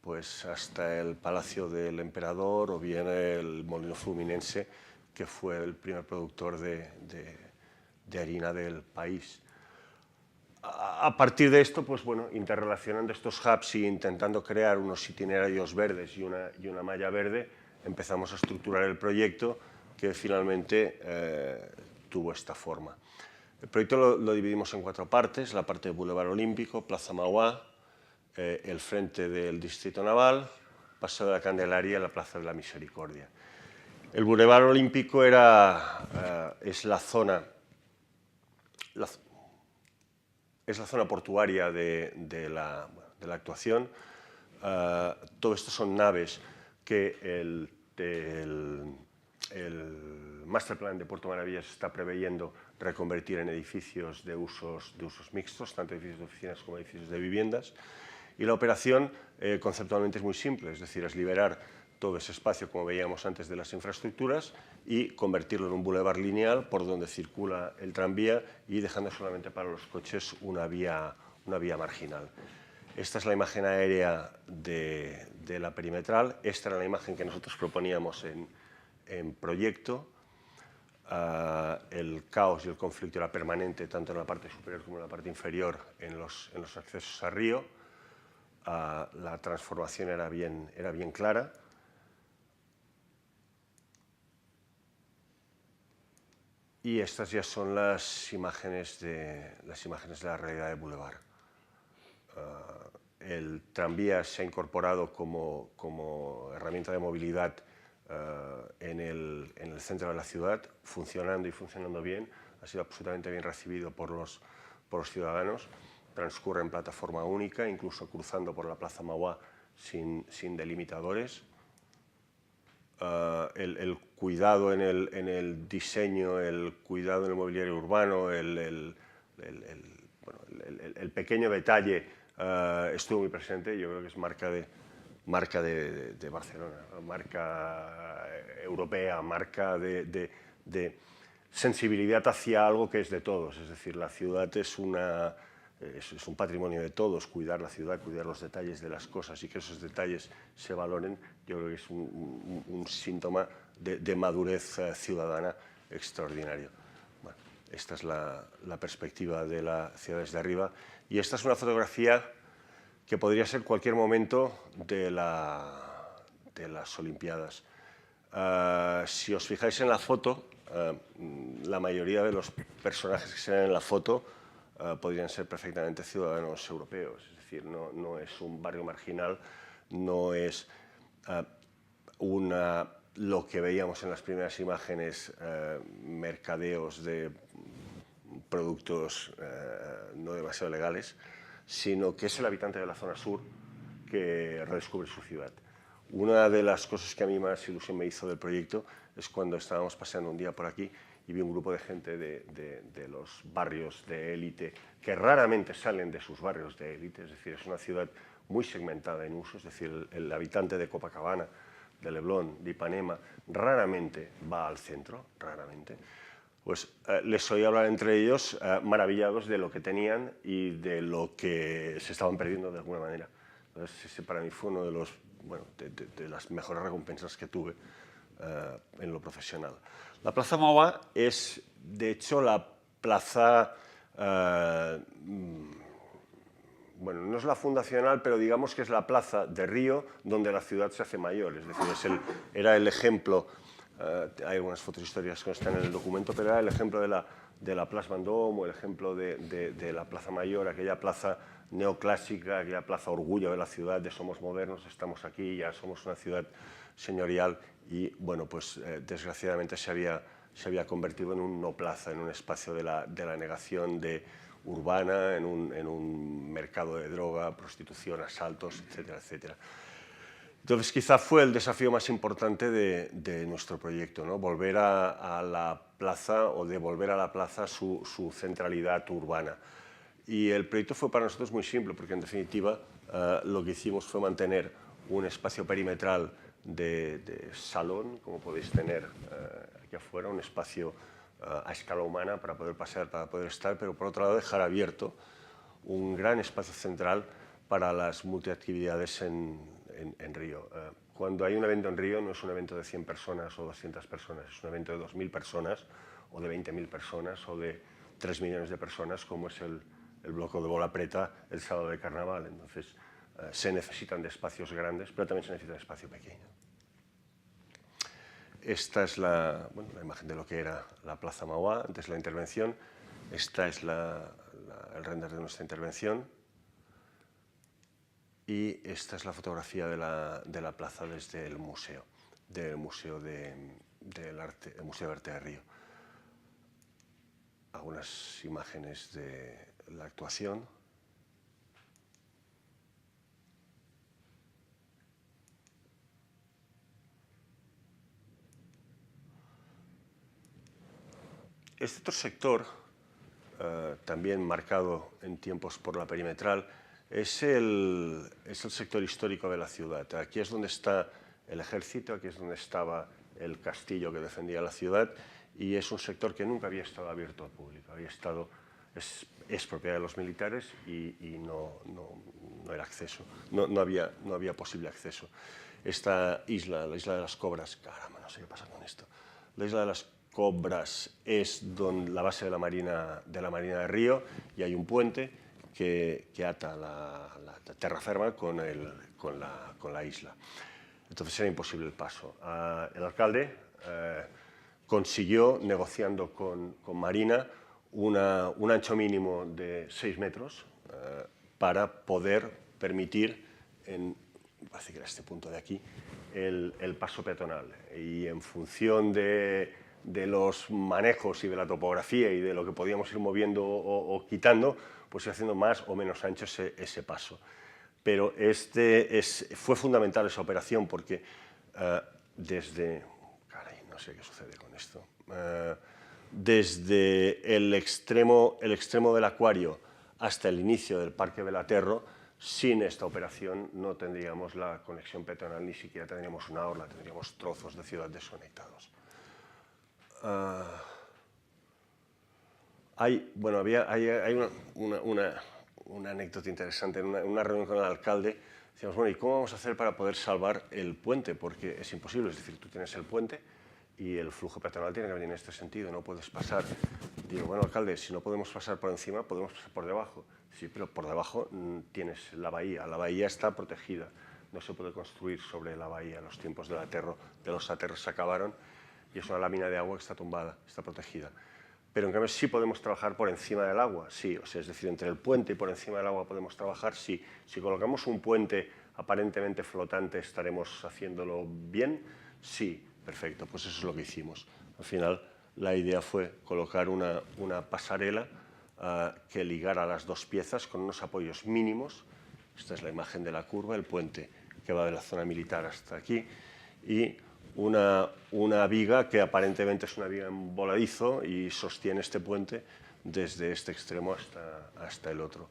C: pues hasta el Palacio del Emperador, o bien el Molino Fluminense, que fue el primer productor de harina del país. A partir de esto, pues interrelacionando estos hubs y intentando crear unos itinerarios verdes y una malla verde, empezamos a estructurar el proyecto, que finalmente tuvo esta forma. El proyecto lo dividimos en 4 partes: la parte de Boulevard Olímpico, Plaza Mauá, el frente del Distrito Naval, Paseo de la Candelaria y la Plaza de la Misericordia. El Boulevard Olímpico es la zona portuaria de la actuación. Todo esto son naves que el Master Plan de Puerto Maravillas está preveyendo reconvertir en edificios de usos mixtos, tanto edificios de oficinas como edificios de viviendas. Y la operación conceptualmente es muy simple, es decir, es liberar todo ese espacio, como veíamos antes, de las infraestructuras y convertirlo en un bulevar lineal por donde circula el tranvía, y dejando solamente para los coches una vía marginal. Esta es la imagen aérea de la perimetral. Esta era la imagen que nosotros proponíamos en proyecto. El caos y el conflicto era permanente, tanto en la parte superior como en la parte inferior, en los accesos a Río. La transformación era bien clara. Y estas ya son las imágenes de la realidad de Boulevard. el tranvía se ha incorporado como herramienta de movilidad en el centro de la ciudad, funcionando y funcionando bien. Ha sido absolutamente bien recibido por los ciudadanos. Transcurre en plataforma única, incluso cruzando por la Plaza Mauá sin delimitadores. El cuidado en el diseño, el cuidado en el mobiliario urbano, el pequeño detalle estuvo muy presente. Yo creo que es marca de Barcelona, marca europea, marca de sensibilidad hacia algo que es de todos. Es decir, la ciudad es un patrimonio de todos. Cuidar la ciudad, cuidar los detalles de las cosas y que esos detalles se valoren, yo creo que es un síntoma de madurez ciudadana extraordinario. Bueno, esta es la perspectiva de la ciudad desde arriba, y esta es una fotografía que podría ser cualquier momento de las Olimpiadas. Si os fijáis en la foto, la mayoría de los personajes que se ven en la foto podrían ser perfectamente ciudadanos europeos. Es decir, no es un barrio marginal, no es lo que veíamos en las primeras imágenes, mercadeos de productos no demasiado legales, sino que es el habitante de la zona sur que redescubre su ciudad. Una de las cosas que a mí más ilusión me hizo del proyecto es cuando estábamos paseando un día por aquí y vi un grupo de gente de los barrios de élite, que raramente salen de sus barrios de élite. Es decir, es una ciudad muy segmentada en uso. Es decir, el habitante de Copacabana, de Leblon, de Ipanema, raramente va al centro, raramente. Pues les oí hablar entre ellos maravillados de lo que tenían y de lo que se estaban perdiendo de alguna manera. Entonces, ese para mí fue uno de los, de las mejores recompensas que tuve en lo profesional. La Plaza Mauá es, de hecho, la plaza, bueno, no es la fundacional, pero digamos que es la plaza de Río donde la ciudad se hace mayor. Es decir, era el ejemplo, hay algunas fotos históricas que no están en el documento, pero era el ejemplo de la Place Vendôme, o el ejemplo de la Plaza Mayor, aquella plaza neoclásica, aquella plaza orgullo de la ciudad, de somos modernos, estamos aquí, ya somos una ciudad señorial, y bueno, pues desgraciadamente se había convertido en un no plaza, en un espacio de la negación urbana, en un mercado de droga, prostitución, asaltos, etcétera, etcétera. Entonces, quizá fue el desafío más importante de nuestro proyecto, ¿no? Volver a la plaza, o devolver a la plaza su centralidad urbana. Y el proyecto fue para nosotros muy simple, porque en definitiva lo que hicimos fue mantener un espacio perimetral de salón, como podéis tener aquí afuera, un espacio a escala humana para poder pasear, para poder estar, pero por otro lado dejar abierto un gran espacio central para las multiactividades en Río. Cuando hay un evento en Río no es un evento de 100 personas o 200 personas, es un evento de 2.000 personas o de 20.000 personas o de 3 millones de personas, como es el bloco de Bola Preta el sábado de carnaval. Entonces se necesitan de espacios grandes, pero también se necesita de espacio pequeño. Esta es la imagen de lo que era la Plaza Mauá antes de la intervención. Esta es el render de nuestra intervención. Y esta es la fotografía de la plaza desde el museo, del Museo de Arte de Río. Algunas imágenes de la actuación. Este otro sector, también marcado en tiempos por la perimetral, es el sector histórico de la ciudad. Aquí es donde está el ejército, aquí es donde estaba el castillo que defendía la ciudad, y es un sector que nunca había estado abierto al público. Es propiedad de los militares y no era acceso, no había posible acceso. Esta isla, la isla de las Cobras, caramba, no sé qué pasa con esto. La isla de las Cobras es la base de la Marina de Río, y hay un puente que ata la terraferma con la isla. Entonces era imposible el paso. El alcalde consiguió, negociando con Marina, un ancho mínimo de 6 metros para poder permitir, parece que era este punto de aquí, el paso peatonal. Y en función de los manejos y de la topografía y de lo que podíamos ir moviendo o quitando, pues ir haciendo más o menos ancho ese paso. Pero fue fundamental esa operación porque desde... Caray, no sé qué sucede con esto. Desde el extremo del acuario hasta el inicio del Parque Belaterro, sin esta operación no tendríamos la conexión peatonal, ni siquiera tendríamos una orla, tendríamos trozos de ciudad desconectados. Hay una anécdota interesante. En una reunión con el alcalde decíamos, bueno, ¿y cómo vamos a hacer para poder salvar el puente? Porque es imposible, es decir, tú tienes el puente y el flujo peatonal tiene que venir en este sentido, no puedes pasar. Digo, bueno, alcalde, si no podemos pasar por encima, podemos pasar por debajo. Sí, pero por debajo tienes la bahía está protegida, no se puede construir sobre la bahía. Los tiempos de los aterros se acabaron y es una lámina de agua que está tumbada, está protegida. Pero en cambio sí podemos trabajar por encima del agua, sí, o sea, es decir, entre el puente y por encima del agua podemos trabajar, sí. Si colocamos un puente aparentemente flotante, ¿estaremos haciéndolo bien? Sí, perfecto, pues eso es lo que hicimos. Al final la idea fue colocar una pasarela que ligara las dos piezas con unos apoyos mínimos. Esta es la imagen de la curva, el puente que va de la zona militar hasta aquí, y una viga que aparentemente es una viga en voladizo y sostiene este puente desde este extremo hasta el otro,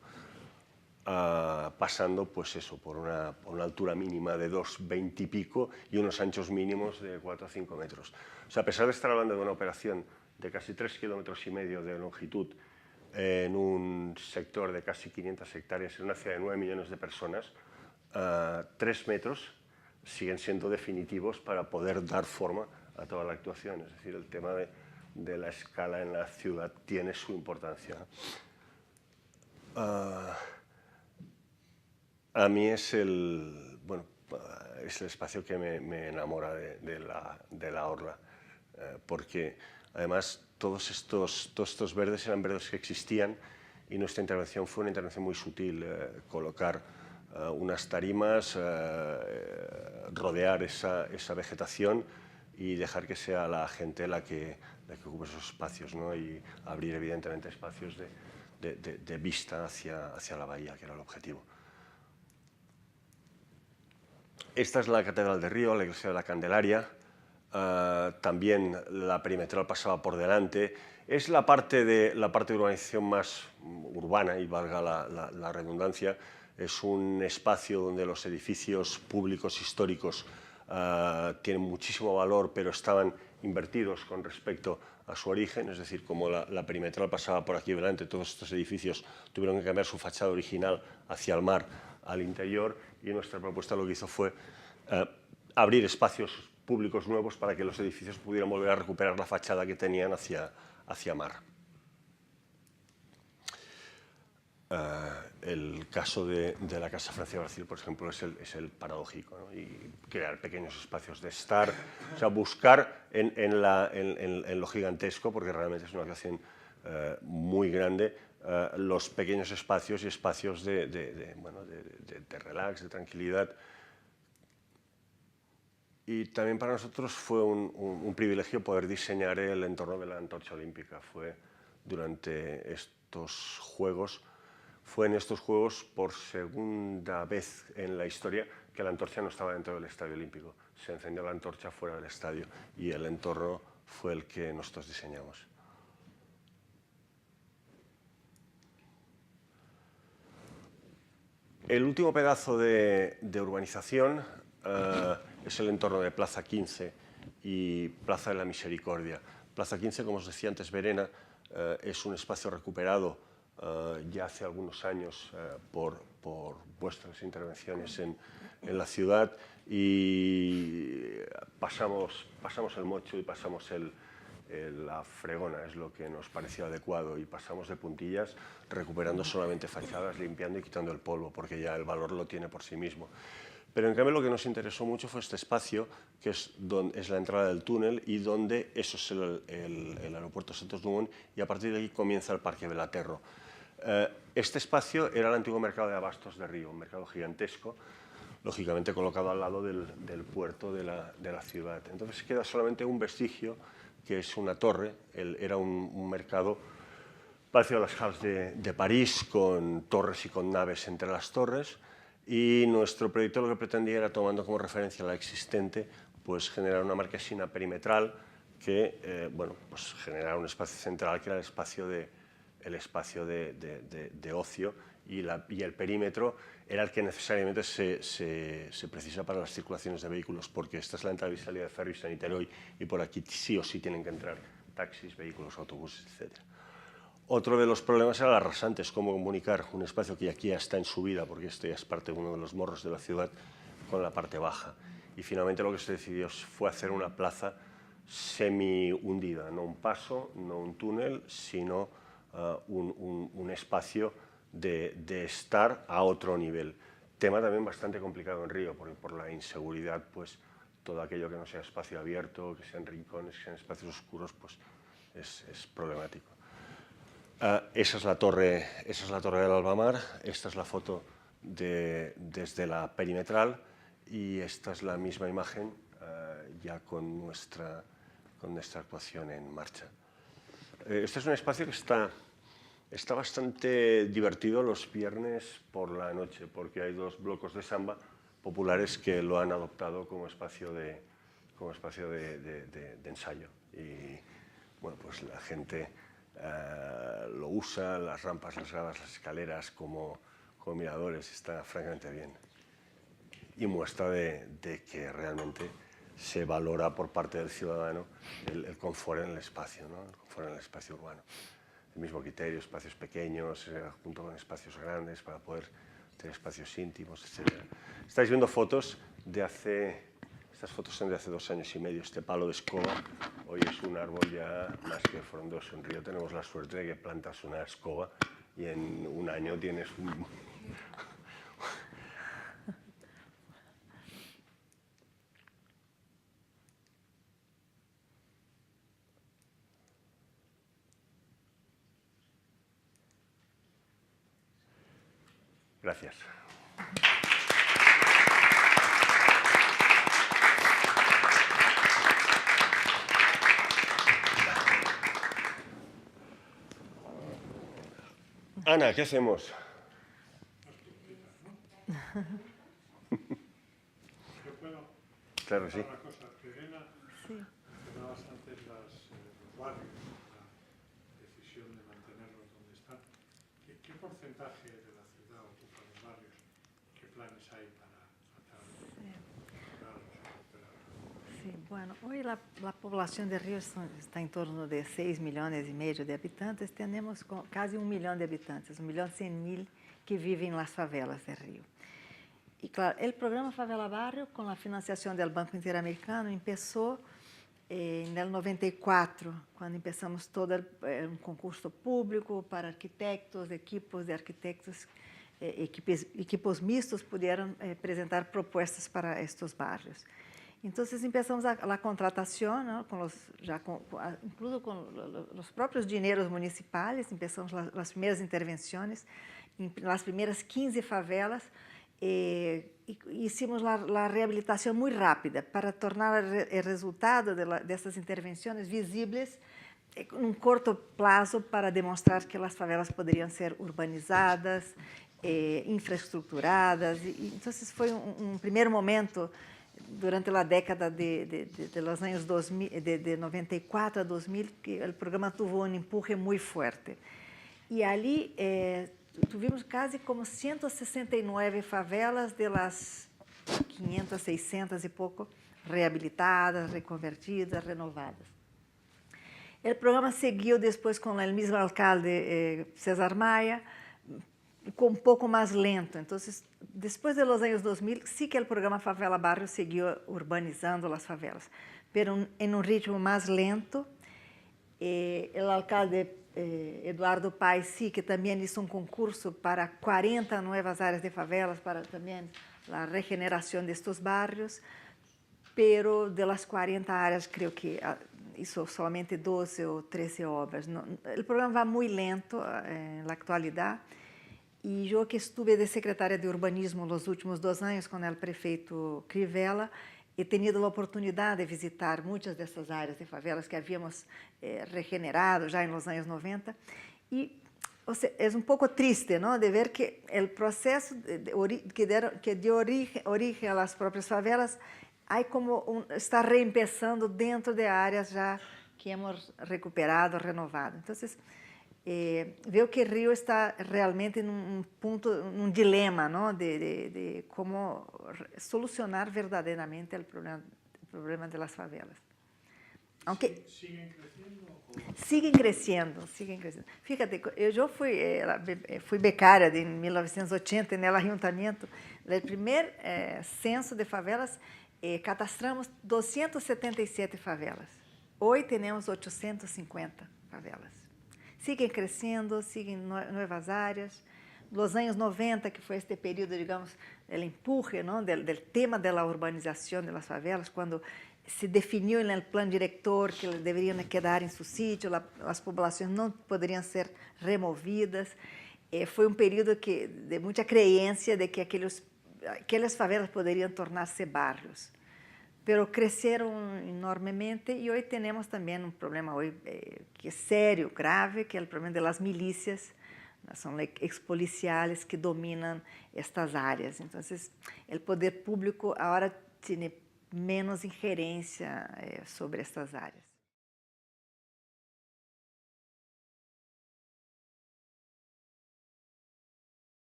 C: pasando pues eso, por una altura mínima de 2,20 y pico y unos anchos mínimos de 4 o 5 metros. O sea, a pesar de estar hablando de una operación de casi 3,5 kilómetros de longitud en un sector de casi 500 hectáreas en una ciudad de 9 millones de personas, 3 metros siguen siendo definitivos para poder dar forma a toda la actuación. Es decir, el tema de la escala en la ciudad tiene su importancia. A mí es el espacio que me enamora de la orla, porque además todos estos verdes eran verdes que existían y nuestra intervención fue una intervención muy sutil, colocar unas tarimas, rodear esa vegetación y dejar que sea la gente la que ocupe esos espacios, ¿no? Y abrir evidentemente espacios de vista hacia la bahía, que era el objetivo. Esta es la Catedral de Río, la iglesia de la Candelaria. También la perimetral pasaba por delante. Es la parte de urbanización más urbana, y valga la redundancia. Es un espacio donde los edificios públicos históricos tienen muchísimo valor, pero estaban invertidos con respecto a su origen. Es decir, como la perimetral pasaba por aquí delante, todos estos edificios tuvieron que cambiar su fachada original hacia el mar, al interior, y nuestra propuesta lo que hizo fue abrir espacios públicos nuevos para que los edificios pudieran volver a recuperar la fachada que tenían hacia mar. El caso de la Casa Francia Brasil, por ejemplo, es el paradójico, ¿no? Y crear pequeños espacios de estar, o sea, buscar en lo gigantesco, porque realmente es una creación muy grande, los pequeños espacios y espacios de relax, de tranquilidad. Y también para nosotros fue un privilegio poder diseñar el entorno de la antorcha olímpica. Fue durante estos Juegos, en estos Juegos por segunda vez en la historia que la antorcha no estaba dentro del Estadio Olímpico. Se encendió la antorcha fuera del estadio y el entorno fue el que nosotros diseñamos. El último pedazo de urbanización es el entorno de Plaza 15 y Plaza de la Misericordia. Plaza 15, como os decía antes Verena, es un espacio recuperado ya hace algunos años por vuestras intervenciones en la ciudad, y pasamos el mocho y pasamos la fregona, es lo que nos parecía adecuado, y pasamos de puntillas recuperando solamente fachadas, limpiando y quitando el polvo, porque ya el valor lo tiene por sí mismo. Pero en cambio lo que nos interesó mucho fue este espacio, que es la entrada del túnel y donde eso es el aeropuerto Santos Dumont, y a partir de aquí comienza el Parque Belaterro. Este espacio era el antiguo mercado de abastos de Río, un mercado gigantesco, lógicamente colocado al lado del puerto de la ciudad. Entonces queda solamente un vestigio, que es una torre. Era un mercado parecido a las halles de París, con torres y con naves entre las torres, y nuestro proyecto lo que pretendía era, tomando como referencia la existente, pues generar una marquesina perimetral que bueno, pues generara un espacio central que era el espacio de ocio, y el perímetro era el que necesariamente se precisa para las circulaciones de vehículos, porque esta es la entrada y salida de Ferry San Niterói, y por aquí sí o sí tienen que entrar taxis, vehículos, autobuses, etc. Otro de los problemas era el rasante, es cómo comunicar un espacio que aquí ya está en subida, porque esto ya es parte de uno de los morros de la ciudad, con la parte baja. Y finalmente lo que se decidió fue hacer una plaza semi-hundida, no un paso, no un túnel, sino un espacio de estar a otro nivel. Tema también bastante complicado en Río, porque por la inseguridad, pues todo aquello que no sea espacio abierto, que sean rincones, que sean espacios oscuros, pues es problemático. Esa es la torre del Albamar, esta es la foto desde la perimetral, y esta es la misma imagen ya con nuestra actuación en marcha. Este es un espacio que está bastante divertido los viernes por la noche, porque hay dos blocos de samba populares que lo han adoptado como espacio de ensayo. Y bueno, pues la gente lo usa, las rampas, las gradas, las escaleras como miradores, está francamente bien. Y muestra de que realmente se valora por parte del ciudadano el confort en el espacio, ¿no? El confort en el espacio urbano. El mismo criterio, espacios pequeños junto con espacios grandes para poder tener espacios íntimos, etc. Estáis viendo fotos de estas fotos son de hace 2 años y medio. Este palo de escoba hoy es un árbol ya más que frondoso. En Río tenemos la suerte de que plantas una escoba y en un año tienes un... Gracias. Ana, ¿qué hacemos?
D: Yo puedo.
C: Claro, sí.
D: Una cosa, Elena, mencionabas antes los barrios, la decisión de mantenerlos donde están. ¿Qué porcentaje de la ciudad ocupan los barrios? ¿Qué planes hay para tratar de recuperarlos?
B: Sí, bueno, hoy la población de Río está en torno de 6,5 millones de habitantes. Tenemos casi 1 millón de habitantes, 1.100.000 que viven en las favelas de Río. Y claro, el programa Favela Barrio, con la financiación del Banco Interamericano, empezó en el 94, cuando empezamos todo un concurso público para arquitectos, equipos de arquitectos, equipos mixtos pudieron presentar propuestas para estos barrios. Entonces empezamos la contratación, ¿no? Incluso con los propios dineros municipales, empezamos las primeras intervenciones en las primeras 15 favelas. Hicimos la reabilitación muy rápida para tornar el resultado de estas intervenciones visibles en un corto plazo, para demostrar que las favelas podrían ser urbanizadas, infraestructuradas. Entonces fue un primer momento durante la década de los años 2000, de 94 a 2000, que el programa tuvo un empuje muy fuerte. Y allí tuvimos casi como 169 favelas de las 500, 600 y poco, rehabilitadas, reconvertidas, renovadas. El programa siguió después con el mismo alcalde César Maia, con un poco más lento. Entonces, después de los años 2000, sí que el programa Favela Barrio siguió urbanizando las favelas, pero en un ritmo más lento. El alcalde Eduardo Paes, sí, que también hizo un concurso para 40 nuevas áreas de favelas, para también la regeneración de estos barrios, pero de las 40 áreas, creo que hizo solamente 12 o 13 obras. O programa va muy lento na atualidade. E eu que estuve de secretária de urbanismo nos últimos 2 anos com o prefeito Crivella, he tenido a oportunidade de visitar muitas dessas áreas de favelas que havíamos regenerado já nos anos 90. E é um pouco triste, não, de ver que o processo que deu origem às próprias favelas, aí como está reempezando dentro de áreas já que hemos recuperado, renovado. Então, veo que Rio está realmente num ponto, num dilema, não, de como solucionar verdadeiramente o problema das favelas. Aunque
D: ¿Siguen creciendo?
B: siguen crescendo. Fíjate, eu fui becária em 1980 no Ayuntamiento. No primeiro censo de favelas, cadastramos 277 favelas. Hoje temos 850 favelas. Siguen crescendo, siguen novas áreas. Nos anos 90, que foi este período, digamos, o empurre, não, do tema da urbanização das favelas, quando se definiu no plano diretor que eles deveriam quedar em seu sítio, as populações não poderiam ser removidas. Foi período de muita crença de que aquelas favelas poderiam tornar-se barrios. Pero cresceram enormemente e hoje temos também problema hoje, que é sério, grave, que é o problema das milícias, são ex-policiais que dominam estas áreas. Então, o poder público agora tem menos ingerência sobre estas áreas.